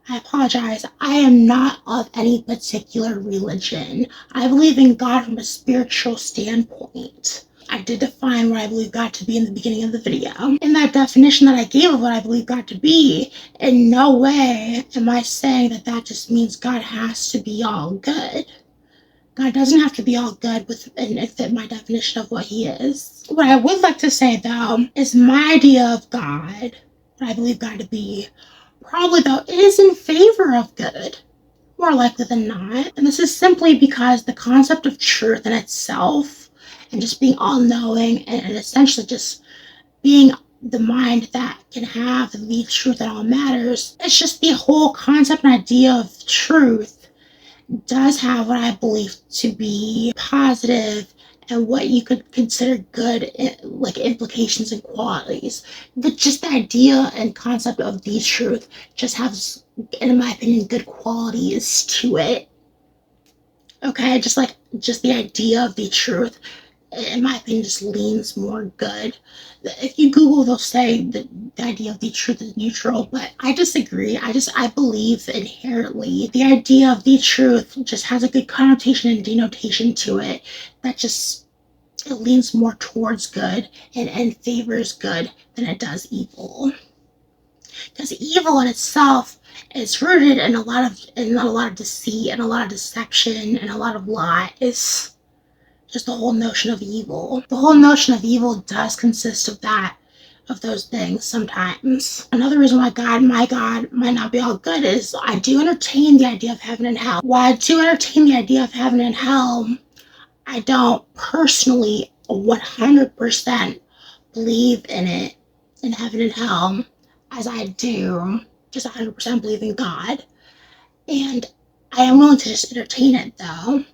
I apologize, I am not of any particular religion. I believe in God from a spiritual standpoint. I did define what I believe God to be in the beginning of the video. In that definition that I gave of what I believe God to be, in no way am I saying that that just means God has to be all good. God doesn't have to be all good and fit my definition of what he is. What I would like to say, though, is my idea of God, what I believe God to be, probably, though, is in favor of good, more likely than not. And this is simply because the concept of truth in itself, and just being all-knowing, and essentially just being the mind that can have the truth that all matters, it's just the whole concept and idea of truth does have what I believe to be positive and what you could consider good, like implications and qualities. But just the idea and concept of the truth just has, in my opinion, good qualities to it. Okay, just the idea of the truth, in my opinion, just leans more good. If you Google, they'll say the idea of the truth is neutral, but I disagree. I believe inherently the idea of the truth just has a good connotation and denotation to it that just, it leans more towards good and favors good than it does evil. Because evil in itself is rooted in a lot of deceit and a lot of deception and a lot of lies. Just the whole notion of evil. The whole notion of evil does consist of that, of those things sometimes. Another reason why my God might not be all good is I do entertain the idea of heaven and hell. While I do entertain the idea of heaven and hell, I don't personally 100% believe in it, in heaven and hell, as I do just 100% believe in God. And I am willing to just entertain it, though.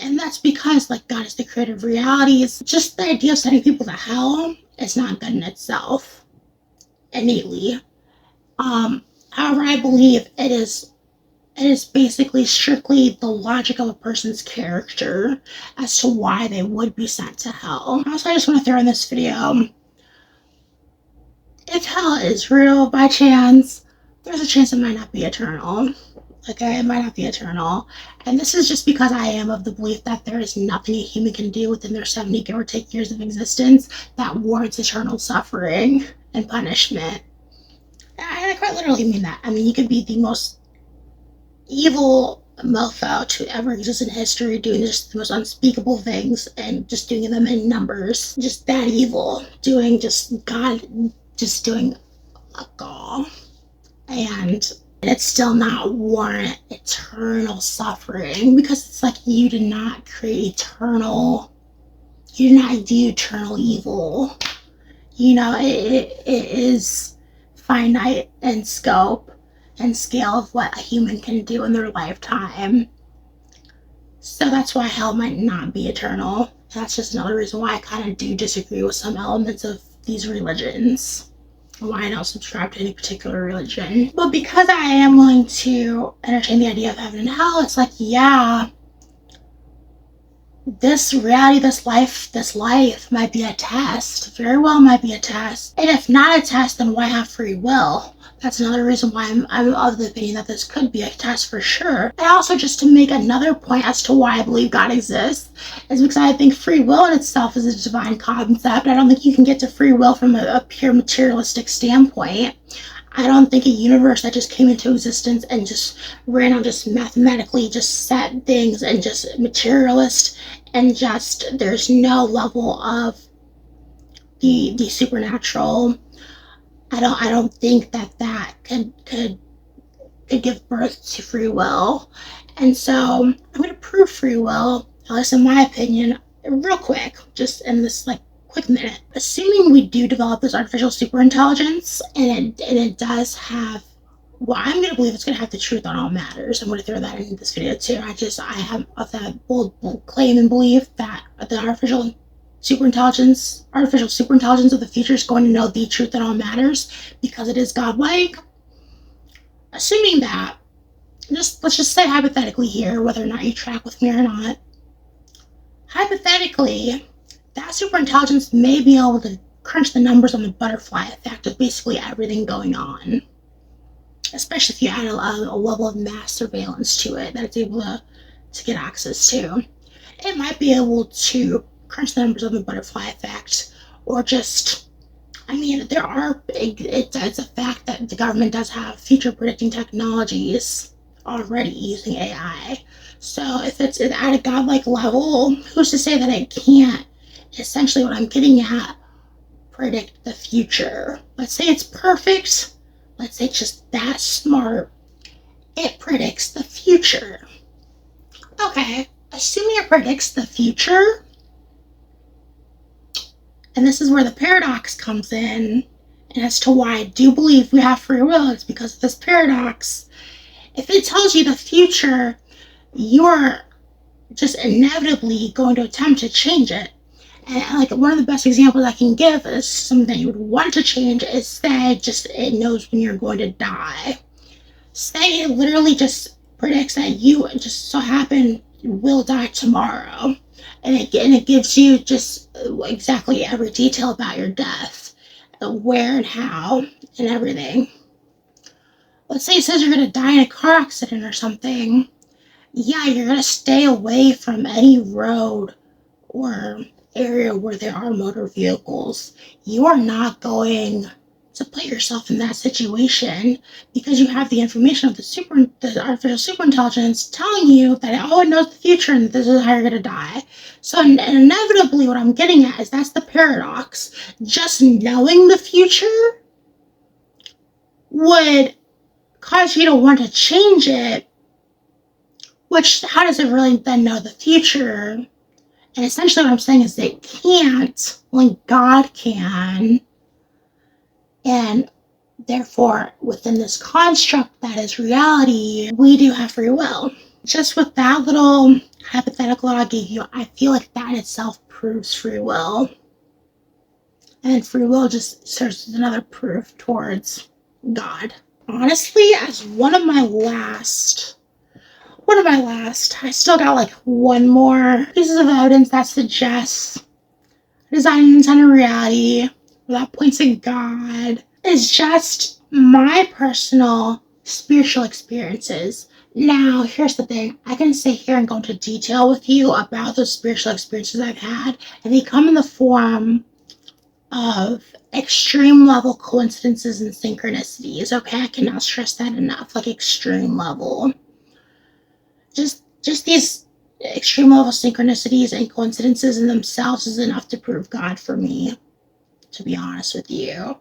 And that's because, like, God is the creator of realities. Just the idea of sending people to hell is not good in itself, innately. However, I believe it is basically strictly the logic of a person's character as to why they would be sent to hell. Also, I just want to throw in this video, if hell is real by chance, there's a chance it might not be eternal. Okay, it might not be eternal. And this is just because I am of the belief that there is nothing a human can do within their 70 give or take years of existence that warrants eternal suffering and punishment. I quite literally mean that. I mean, you could be the most evil mofo to ever exist in history, doing just the most unspeakable things and just doing them in numbers. Just that evil. Doing just God, just doing a gall. And It's still not warrant eternal suffering, because it's like you did not create you did not do eternal evil. It is finite in scope and scale of what a human can do in their lifetime. So that's why hell might not be eternal. That's just another reason why I kind of do disagree with some elements of these religions. Why I don't subscribe to any particular religion. But because I am willing to entertain the idea of heaven and hell, it's like, yeah, this reality, this life might be a test. Very well might be a test. And if not a test, then why have free will? That's another reason why I'm of the opinion that this could be a test for sure. And also, just to make another point as to why I believe God exists, is because I think free will in itself is a divine concept. I don't think you can get to free will from a pure materialistic standpoint. I don't think a universe that just came into existence and just ran on just mathematically just set things and just materialist and just there's no level of the supernatural. I don't think that could give birth to free will. And so I'm gonna prove free will, at least in my opinion, real quick, just in this quick minute. Assuming we do develop this artificial superintelligence and it does have, well, I'm going to believe it's going to have the truth on all matters. I'm going to throw that into this video too. I have that bold claim and belief that the artificial superintelligence of the future is going to know the truth on all matters because it is godlike. Assuming that, let's just say hypothetically here, whether or not you track with me or not, hypothetically, that superintelligence may be able to crunch the numbers on the butterfly effect of basically everything going on. Especially if you add a level of mass surveillance to it that it's able to get access to. It might be able to crunch the numbers on the butterfly effect, or just, it's a fact that the government does have future predicting technologies already using AI. So if it's at a godlike level, who's to say that it can't? Essentially what I'm getting at, predict the future. Let's say it's perfect. Let's say it's just that smart. It predicts the future. Okay, assuming it predicts the future, and this is where the paradox comes in, and as to why I do believe we have free will, it's because of this paradox. If it tells you the future, you're just inevitably going to attempt to change it. And one of the best examples I can give is something that you would want to change is say it knows when you're going to die. Say it literally just predicts that you just so happen will die tomorrow. And it gives you just exactly every detail about your death, where and how and everything. Let's say it says you're going to die in a car accident or something. Yeah, you're going to stay away from any road or area where there are motor vehicles. You are not going to put yourself in that situation because you have the information of the artificial superintelligence telling you that it knows the future and this is how you're going to die. So inevitably what I'm getting at is that's the paradox. Just knowing the future would cause you to want to change it, which how does it really then know the future? And essentially what I'm saying is they can't, only God can. And therefore, within this construct that is reality, we do have free will. Just with that little hypothetical I gave you, I feel like that in itself proves free will. And free will just serves as another proof towards God. Honestly, as one of my last, I still got one more pieces of evidence that suggests design and intended reality that points at God is just my personal spiritual experiences. Now, here's the thing. I can sit here and go into detail with you about those spiritual experiences I've had, and they come in the form of extreme level coincidences and synchronicities. Okay, I cannot stress that enough. Extreme level. Just these extreme level synchronicities and coincidences in themselves is enough to prove God for me, to be honest with you.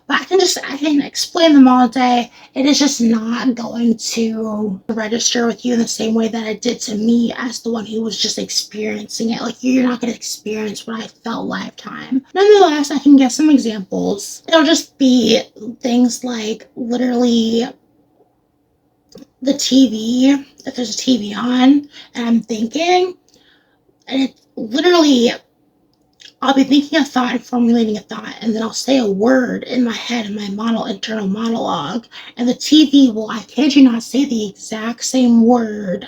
But I can explain them all day. It is just not going to register with you in the same way that it did to me as the one who was just experiencing it. Like, you're not going to experience what I felt lifetime. Nonetheless, I can give some examples. It'll just be things like literally the TV, if there's a TV on and I'm thinking, and it literally, I'll be thinking a thought and formulating a thought, and then I'll say a word in my head in my internal monologue, and the TV will, I kid you not, say the exact same word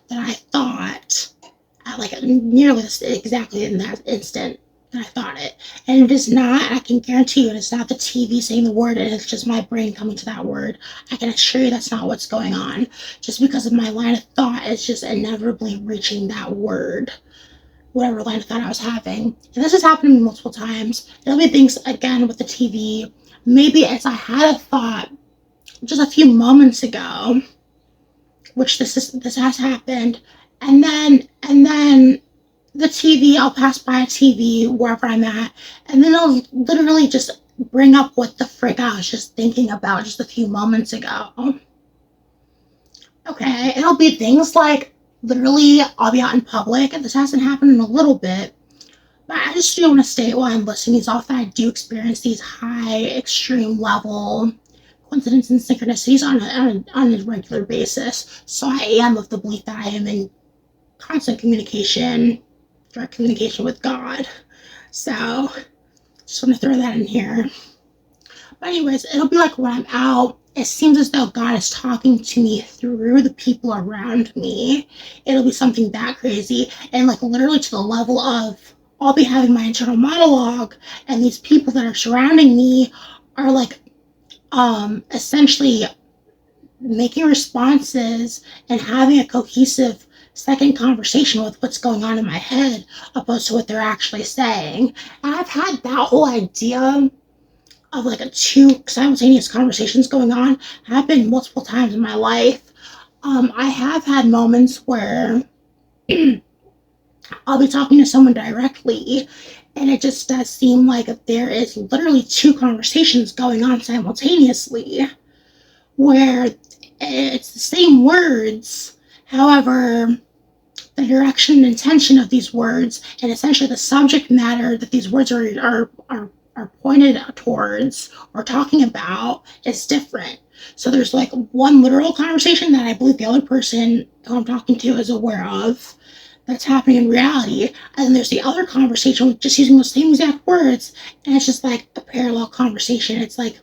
that I thought at like nearly exactly in that instant that I thought it. And it is not, I can guarantee you, it's not the TV saying the word, and it's just my brain coming to that word. I can assure you that's not what's going on. Just because of my line of thought, it's just inevitably reaching that word, whatever line of thought I was having. And this has happened to me multiple times. There'll be things, again, with the TV. Maybe as I had a thought just a few moments ago, which this has happened, and then the TV, I'll pass by a TV wherever I'm at, and then I'll literally just bring up what the frick I was just thinking about just a few moments ago. Okay, it'll be things like, literally, I'll be out in public, and this hasn't happened in a little bit, but I just do want to state while I'm listing these off that I do experience these high, extreme level coincidence and synchronicities on a regular basis. So I am of the belief that I am in constant communication, direct communication with God. So just want to throw that in here. But anyways, it'll be like when I'm out, it seems as though God is talking to me through the people around me. It'll be something that crazy, and like literally to the level of I'll be having my internal monologue, and these people that are surrounding me are like essentially making responses and having a cohesive second conversation with what's going on in my head opposed to what they're actually saying. And I've had that whole idea of like a two simultaneous conversations going on happen multiple times in my life. I have had moments where I'll be talking to someone directly, and it just does seem like there is literally two conversations going on simultaneously, where it's the same words, however, the direction and intention of these words, and essentially the subject matter that these words are pointed towards or talking about is different. So there's like one literal conversation that I believe the other person who I'm talking to is aware of that's happening in reality, and then there's the other conversation with just using those same exact words, and it's just like a parallel conversation. It's like,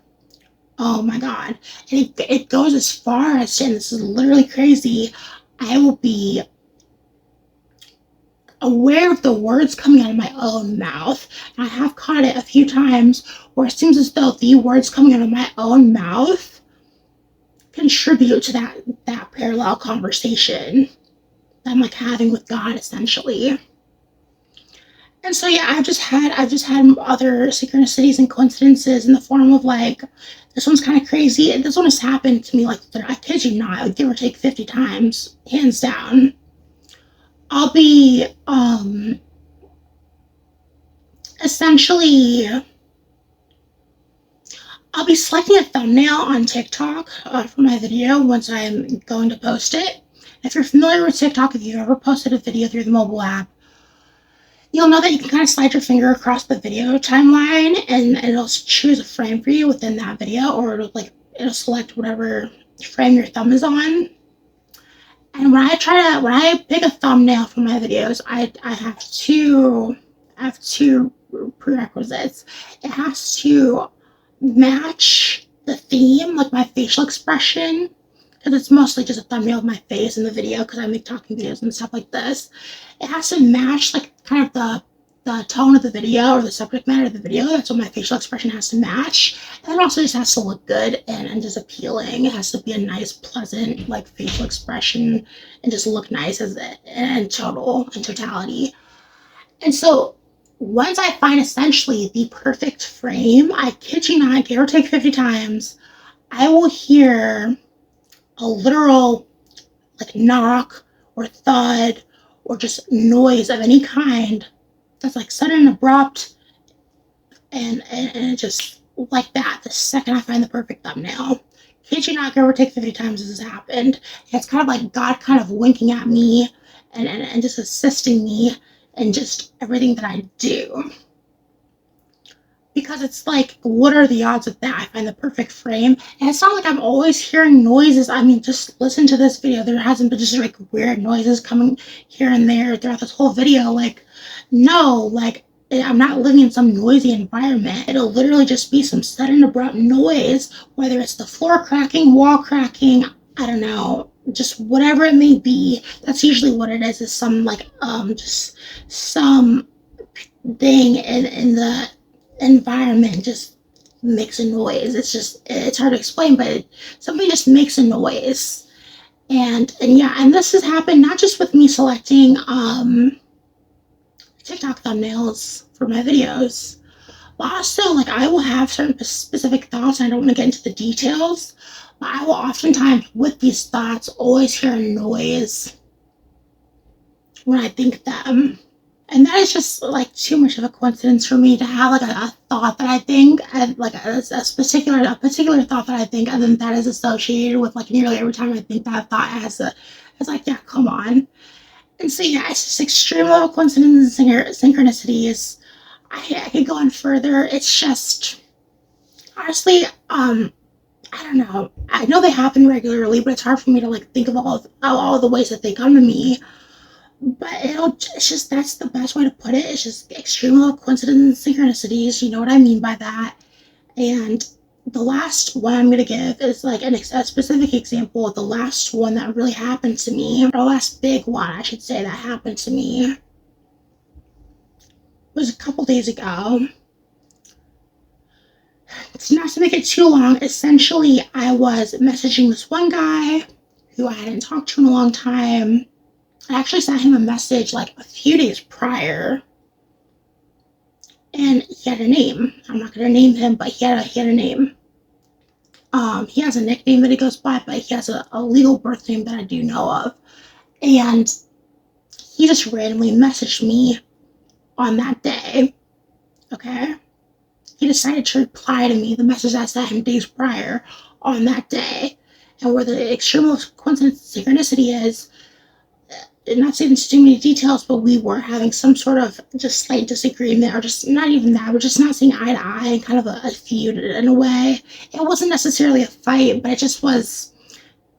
oh my God. And it goes as far as saying, this is literally crazy, I will be aware of the words coming out of my own mouth. And I have caught it a few times where it seems as though the words coming out of my own mouth contribute to that parallel conversation that I'm like having with God, essentially. And so yeah, I've just had other synchronicities and coincidences in the form of like, this one's kind of crazy. This one has happened to me like, I kid you not, like give or take 50 times, hands down. I'll be essentially, I'll be selecting a thumbnail on TikTok for my video once I'm going to post it. If you're familiar with TikTok, if you've ever posted a video through the mobile app, you'll know that you can kind of slide your finger across the video timeline, and it'll choose a frame for you within that video, or it'll select whatever frame your thumb is on. And when I pick a thumbnail for my videos, I have two prerequisites. It has to match the theme, like my facial expression, because it's mostly just a thumbnail of my face in the video because I make talking videos and stuff like this. It has to match like kind of the tone of the video or the subject matter of the video. That's what my facial expression has to match. And it also just has to look good and just appealing. It has to be a nice, pleasant like facial expression and just look nice in totality. And so once I find essentially the perfect frame, I kid you not, give or take 50 times, I will hear a literal like knock or thud or just noise of any kind that's like sudden and abrupt, and it just like that the second I find the perfect thumbnail. Kid you not, give or take 50 times this has happened. And it's kind of like God kind of winking at me and just assisting me in just everything that I do. Because it's like, what are the odds of that? I find the perfect frame. And it's not like I'm always hearing noises. I mean, just listen to this video. There hasn't been just like weird noises coming here and there throughout this whole video. Like, no, like, I'm not living in some noisy environment. It'll literally just be some sudden abrupt noise, whether it's the floor cracking, wall cracking, I don't know, just whatever it may be. That's usually what it is some like, just some thing in the environment just makes a noise. It's hard to explain, but something just makes a noise. And yeah, and this has happened not just with me selecting TikTok thumbnails for my videos, but also like I will have certain specific thoughts, and I don't want to get into the details, but I will oftentimes with these thoughts always hear a noise when I think them. And that is just like too much of a coincidence for me to have like a thought that I think, and like a particular thought that I think, and then that is associated with like nearly every time I think that thought as like, yeah, come on. And so yeah, it's just extreme level coincidence and synchronicities. I could go on further. It's just honestly, I don't know. I know they happen regularly, but it's hard for me to like think of all the ways that they come to me. But it's just, that's the best way to put it. It's just extreme level coincidence and synchronicities. You know what I mean by that. And the last one I'm going to give is like a specific example of the last one that really happened to me, or the last big one, I should say, that happened to me. It was a couple days ago. It's not to make it too long. Essentially, I was messaging this one guy who I hadn't talked to in a long time. I actually sent him a message like a few days prior, and he had a name. I'm not going to name him, but he had a name. He has a nickname that he goes by, but he has a legal birth name that I do know of. And he just randomly messaged me on that day. Okay? He decided to reply to me, the message I sent him days prior, on that day. And where the extreme coincidence synchronicity is, not saying too many details, but we were having some sort of just slight disagreement, or just not even that. We're just not seeing eye to eye, and kind of a feud in a way. It wasn't necessarily a fight, but it just was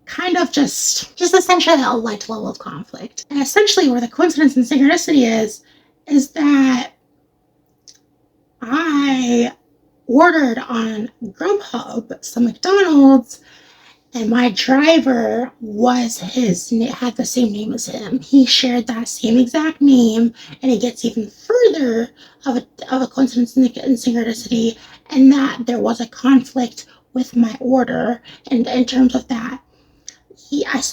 kind of just essentially a light level of conflict. And essentially where the coincidence and synchronicity is that I ordered on Grubhub some McDonald's, and my driver had the same name as him. He shared that same exact name, and it gets even further of a coincidence and synchronicity, and that there was a conflict with my order. And in terms of that,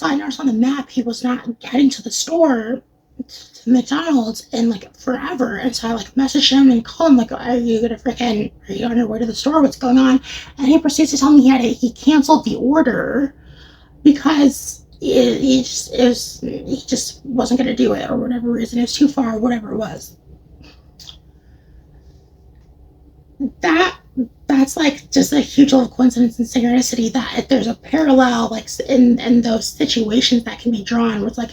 I noticed on the map he was not heading to the store, to McDonald's, in like forever. And so I like messaged him and called him like, are you on your way to the store? What's going on? And he proceeds to tell me he canceled the order because he just wasn't going to do it, or whatever reason. It was too far, whatever it was. That's like just a huge little coincidence and synchronicity, that there's a parallel like in those situations that can be drawn, where it's like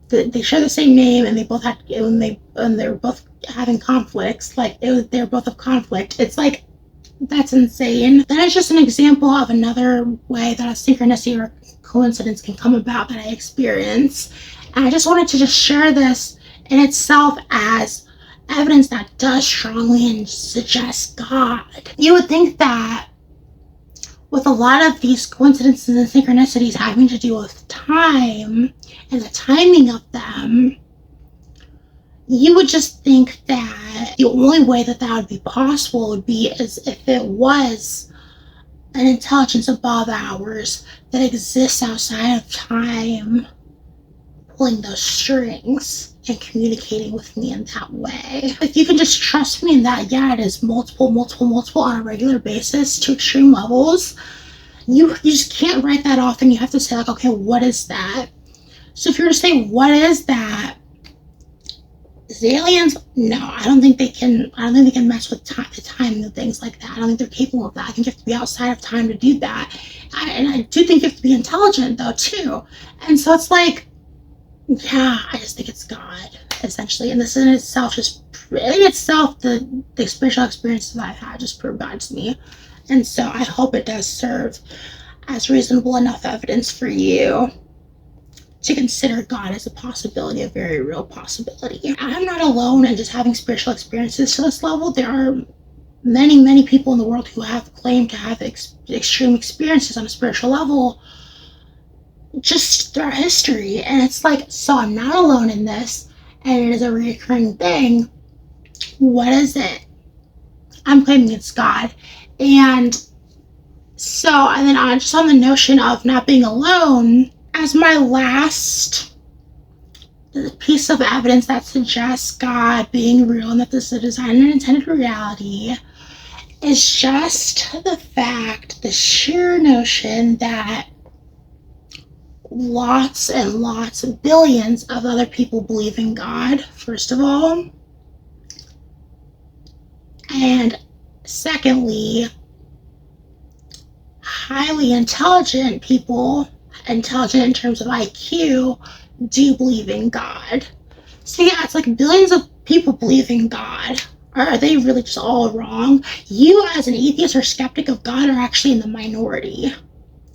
they share the same name, and they're both having conflicts. Like they're both of conflict. It's like, that's insane. That is just an example of another way that a synchronicity or coincidence can come about that I experience. And I just wanted to just share this in itself as evidence that does strongly and suggest God. You would think that with a lot of these coincidences and synchronicities having to do with time and the timing of them, you would just think that the only way that would be possible would be as if it was an intelligence above ours that exists outside of time, pulling those strings and communicating with me in that way. If you can just trust me in that, yeah, it is multiple on a regular basis to extreme levels. You just can't write that off, and you have to say like, okay, what is that? So if you were to say, what is that? The aliens, no, I don't think they can. I don't think they can mess with the time and things like that. I don't think they're capable of that. I think you have to be outside of time to do that. And I do think you have to be intelligent though too. And so it's like, yeah, I just think it's God essentially. And this in itself, the spiritual experiences that I've had just prove God to me. And so I hope it does serve as reasonable enough evidence for you to consider God as a possibility, a very real possibility. I'm not alone in just having spiritual experiences to this level. There are many, many people in the world who have claimed to have extreme experiences on a spiritual level just throughout history. And it's like, so I'm not alone in this, and it is a recurring thing. What is it? I'm claiming it's God. And so, and then just on the notion of not being alone, as my last piece of evidence that suggests God being real and that this is a designed and intended reality, is just the sheer notion that lots and lots of billions of other people believe in God, first of all. And secondly, highly intelligent people, intelligent in terms of IQ, do believe in God. So yeah, it's like billions of people believe in God. Are they really just all wrong? You as an atheist or skeptic of God are actually in the minority.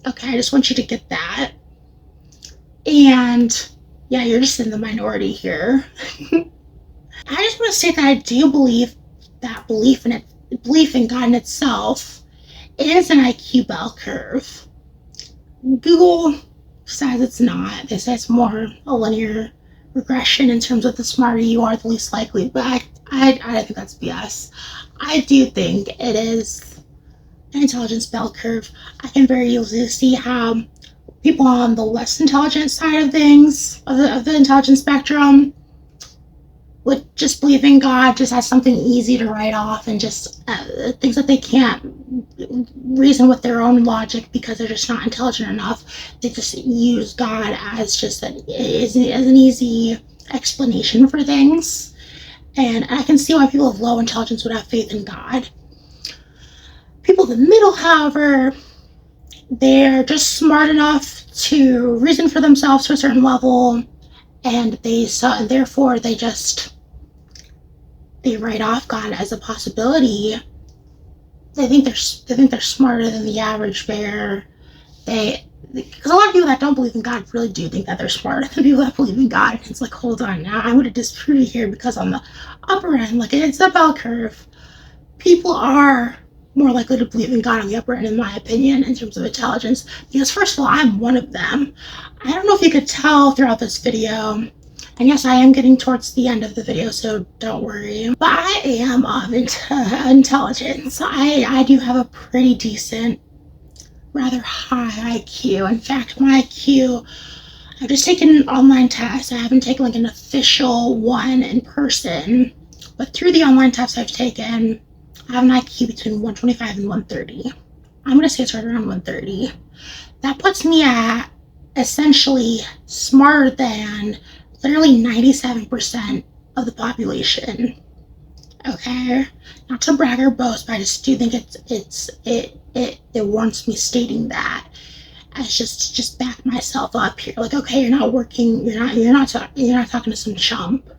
Okay, I just want you to get that. And yeah, you're just in the minority here. I just want to say that I do believe that belief in God in itself is an IQ bell curve. Google says it's not. They say it's more a linear regression in terms of the smarter you are, the least likely. But I think that's BS. I do think it is an intelligence bell curve. I can very easily see how people on the less intelligent side of things, of the intelligence spectrum, would just believe in God just as something easy to write off, and just things that they can't reason with their own logic because they're just not intelligent enough. They just use God as just as an easy explanation for things. And I can see why people of low intelligence would have faith in God. People in the middle, however, they're just smart enough to reason for themselves to a certain level, and therefore they write off God as a possibility. They think they're smarter than the average bear. Because a lot of people that don't believe in God really do think that they're smarter than people that believe in God. And it's like, hold on, now I'm going to disprove it here, because on the upper end, like, it's a bell curve. People are more likely to believe in God on the upper end, in my opinion, in terms of intelligence. Because first of all, I'm one of them. I don't know if you could tell throughout this video, and yes, I am getting towards the end of the video, so don't worry. But I am of intelligence. I do have a pretty decent, rather high IQ. In fact, my IQ, I've just taken an online test. I haven't taken like an official one in person. But through the online tests I've taken, I have an IQ between 125 and 130. I'm going to say it's right around 130. That puts me at essentially smarter than literally 97% of the population. Okay? Not to brag or boast, but I just do think it warrants me stating that, as just back myself up here. Like, okay, you're not talking to some chump.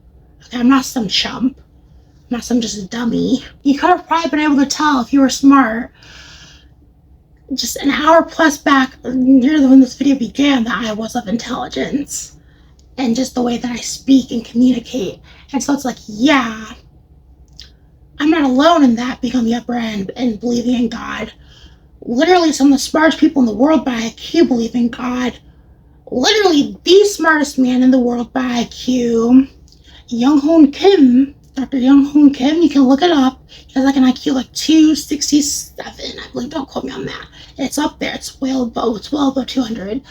Okay, I'm not some chump. I'm not some just dummy. You could have probably been able to tell if you were smart just an hour plus back near when this video began that I was of intelligence, and just the way that I speak and communicate. And so it's like, yeah, I'm not alone in that, being on the upper end and believing in God. Literally, some of the smartest people in the world by IQ believe in God. Literally, the smartest man in the world by IQ, Young-Hoon Kim, Dr. Young-Hoon Kim, you can look it up. He has like an IQ like 267, I believe. Don't quote me on that. It's up there. It's well above 200.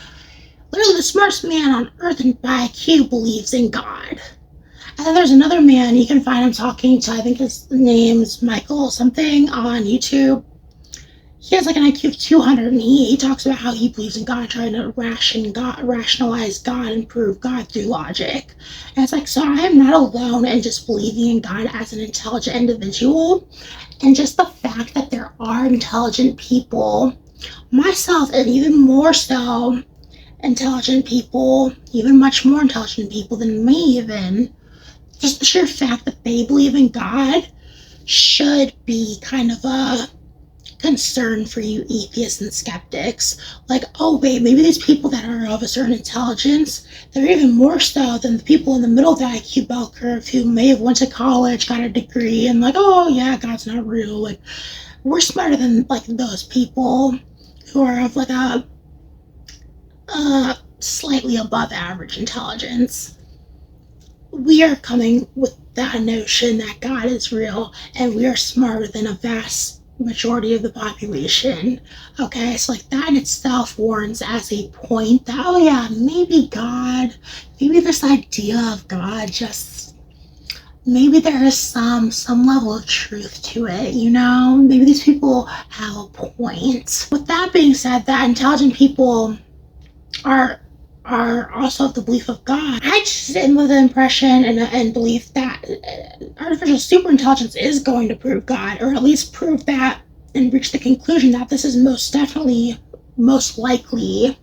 Literally, the smartest man on earth and by IQ believes in God. And then there's another man, you can find him talking to, I think his name's Michael something, on YouTube. he has like an IQ of 200, and he talks about how he believes in God, trying to rationalize God and prove God through logic. And it's like, so I am not alone in just believing in God as an intelligent individual, and just the fact that there are intelligent people, myself, and even more so intelligent people, even much more intelligent people than me even, just the sheer fact that they believe in God should be kind of a concern for you atheists and skeptics. Like, oh wait, maybe these people that are of a certain intelligence, they're even more so than the people in the middle of the IQ bell curve who may have went to college, got a degree, and like, oh yeah, God's not real. Like, we're smarter than like those people who are of like a slightly above average intelligence. We are coming with that notion that God is real and we are smarter than a vast majority of the population. Okay, so like that in itself warrants as a point that, oh yeah, maybe God, maybe this idea of God just, maybe there is some level of truth to it, you know? Maybe these people have a point. With that being said, that intelligent people are also of the belief of God. I just am with the impression and belief that artificial superintelligence is going to prove God, or at least prove that and reach the conclusion that this is most definitely, most likely,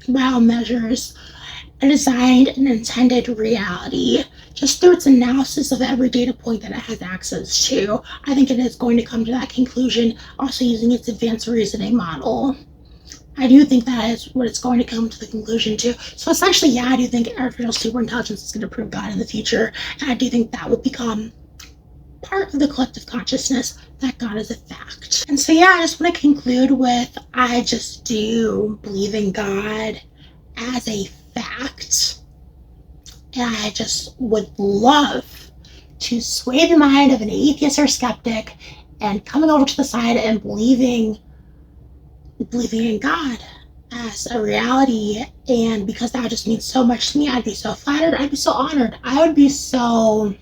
by all measures, a designed and intended reality. Just through its analysis of every data point that it has access to, I think it is going to come to that conclusion, also using its advanced reasoning model. I do think that is what it's going to come to the conclusion to. So essentially, yeah, I do think artificial superintelligence is going to prove God in the future. And I do think that will become part of the collective consciousness that God is a fact. And so, yeah, I just want to conclude with, I just do believe in God as a fact. And I just would love to sway the mind of an atheist or skeptic and coming over to the side and believing in God as a reality. And because that just means so much to me, I'd be so flattered, I'd be so honored, I would be so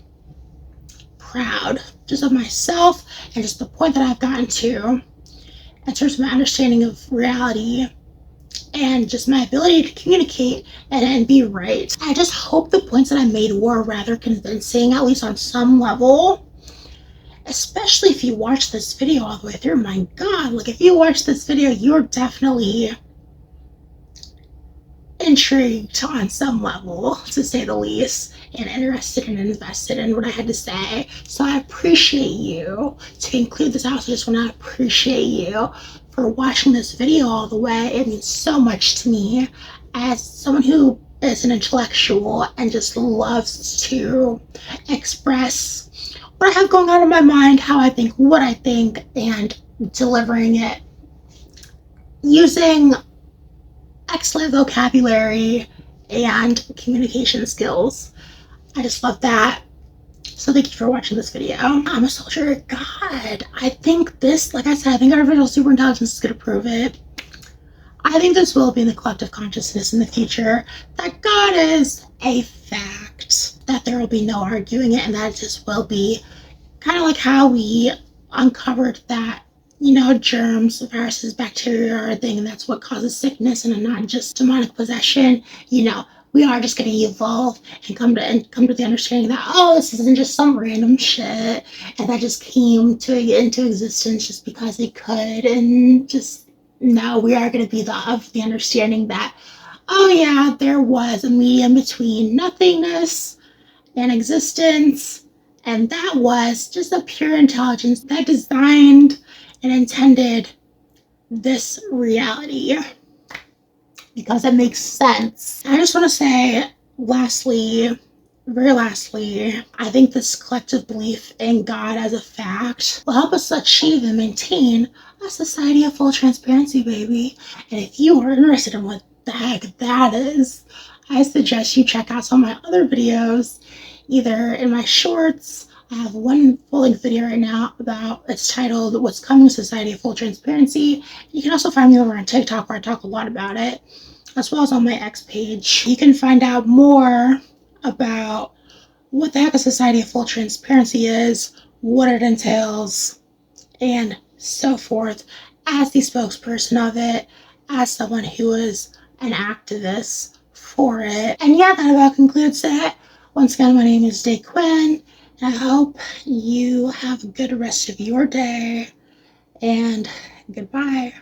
proud just of myself and just the point that I've gotten to in terms of my understanding of reality and just my ability to communicate and be right. I just hope the points that I made were rather convincing, at least on some level. Especially if you watch this video all the way through. My God, like if you watch this video, you're definitely intrigued on some level, to say the least, and interested and invested in what I had to say. So I appreciate you. To conclude this, I also just want to appreciate you for watching this video all the way. It means so much to me as someone who is an intellectual and just loves to express what I have going on in my mind, how I think, what I think, and delivering it using excellent vocabulary and communication skills. I just love that. So thank you for watching this video. I'm a soldier of God. I think this, like I said, I think artificial superintelligence is going to prove it. I think this will be in the collective consciousness in the future, that God is a fact, that there will be no arguing it, and that it just will be kind of like how we uncovered that, you know, germs, viruses, bacteria are a thing, and that's what causes sickness and not just demonic possession. You know, we are just going to evolve and come to the understanding that, oh, this isn't just some random shit and that just came into existence just because it could, and just, no, we are going to be of the understanding that, oh yeah, there was a medium between nothingness and existence, and that was just a pure intelligence that designed and intended this reality because it makes sense. I just want to say, lastly, very lastly, I think this collective belief in God as a fact will help us achieve and maintain a society of full transparency, baby. And if you are interested in what the heck that is, I suggest you check out some of my other videos, either in my shorts. I have one full-length video right now about, it's titled What's Coming, Society of Full Transparency. You can also find me over on TikTok where I talk a lot about it, as well as on my X page. You can find out more about what the heck a society of full transparency is, what it entails, and so forth as the spokesperson of it, as someone who is an activist for it. And yeah, that about concludes it. Once again, my name is Day Quinn, and I hope you have a good rest of your day, and goodbye.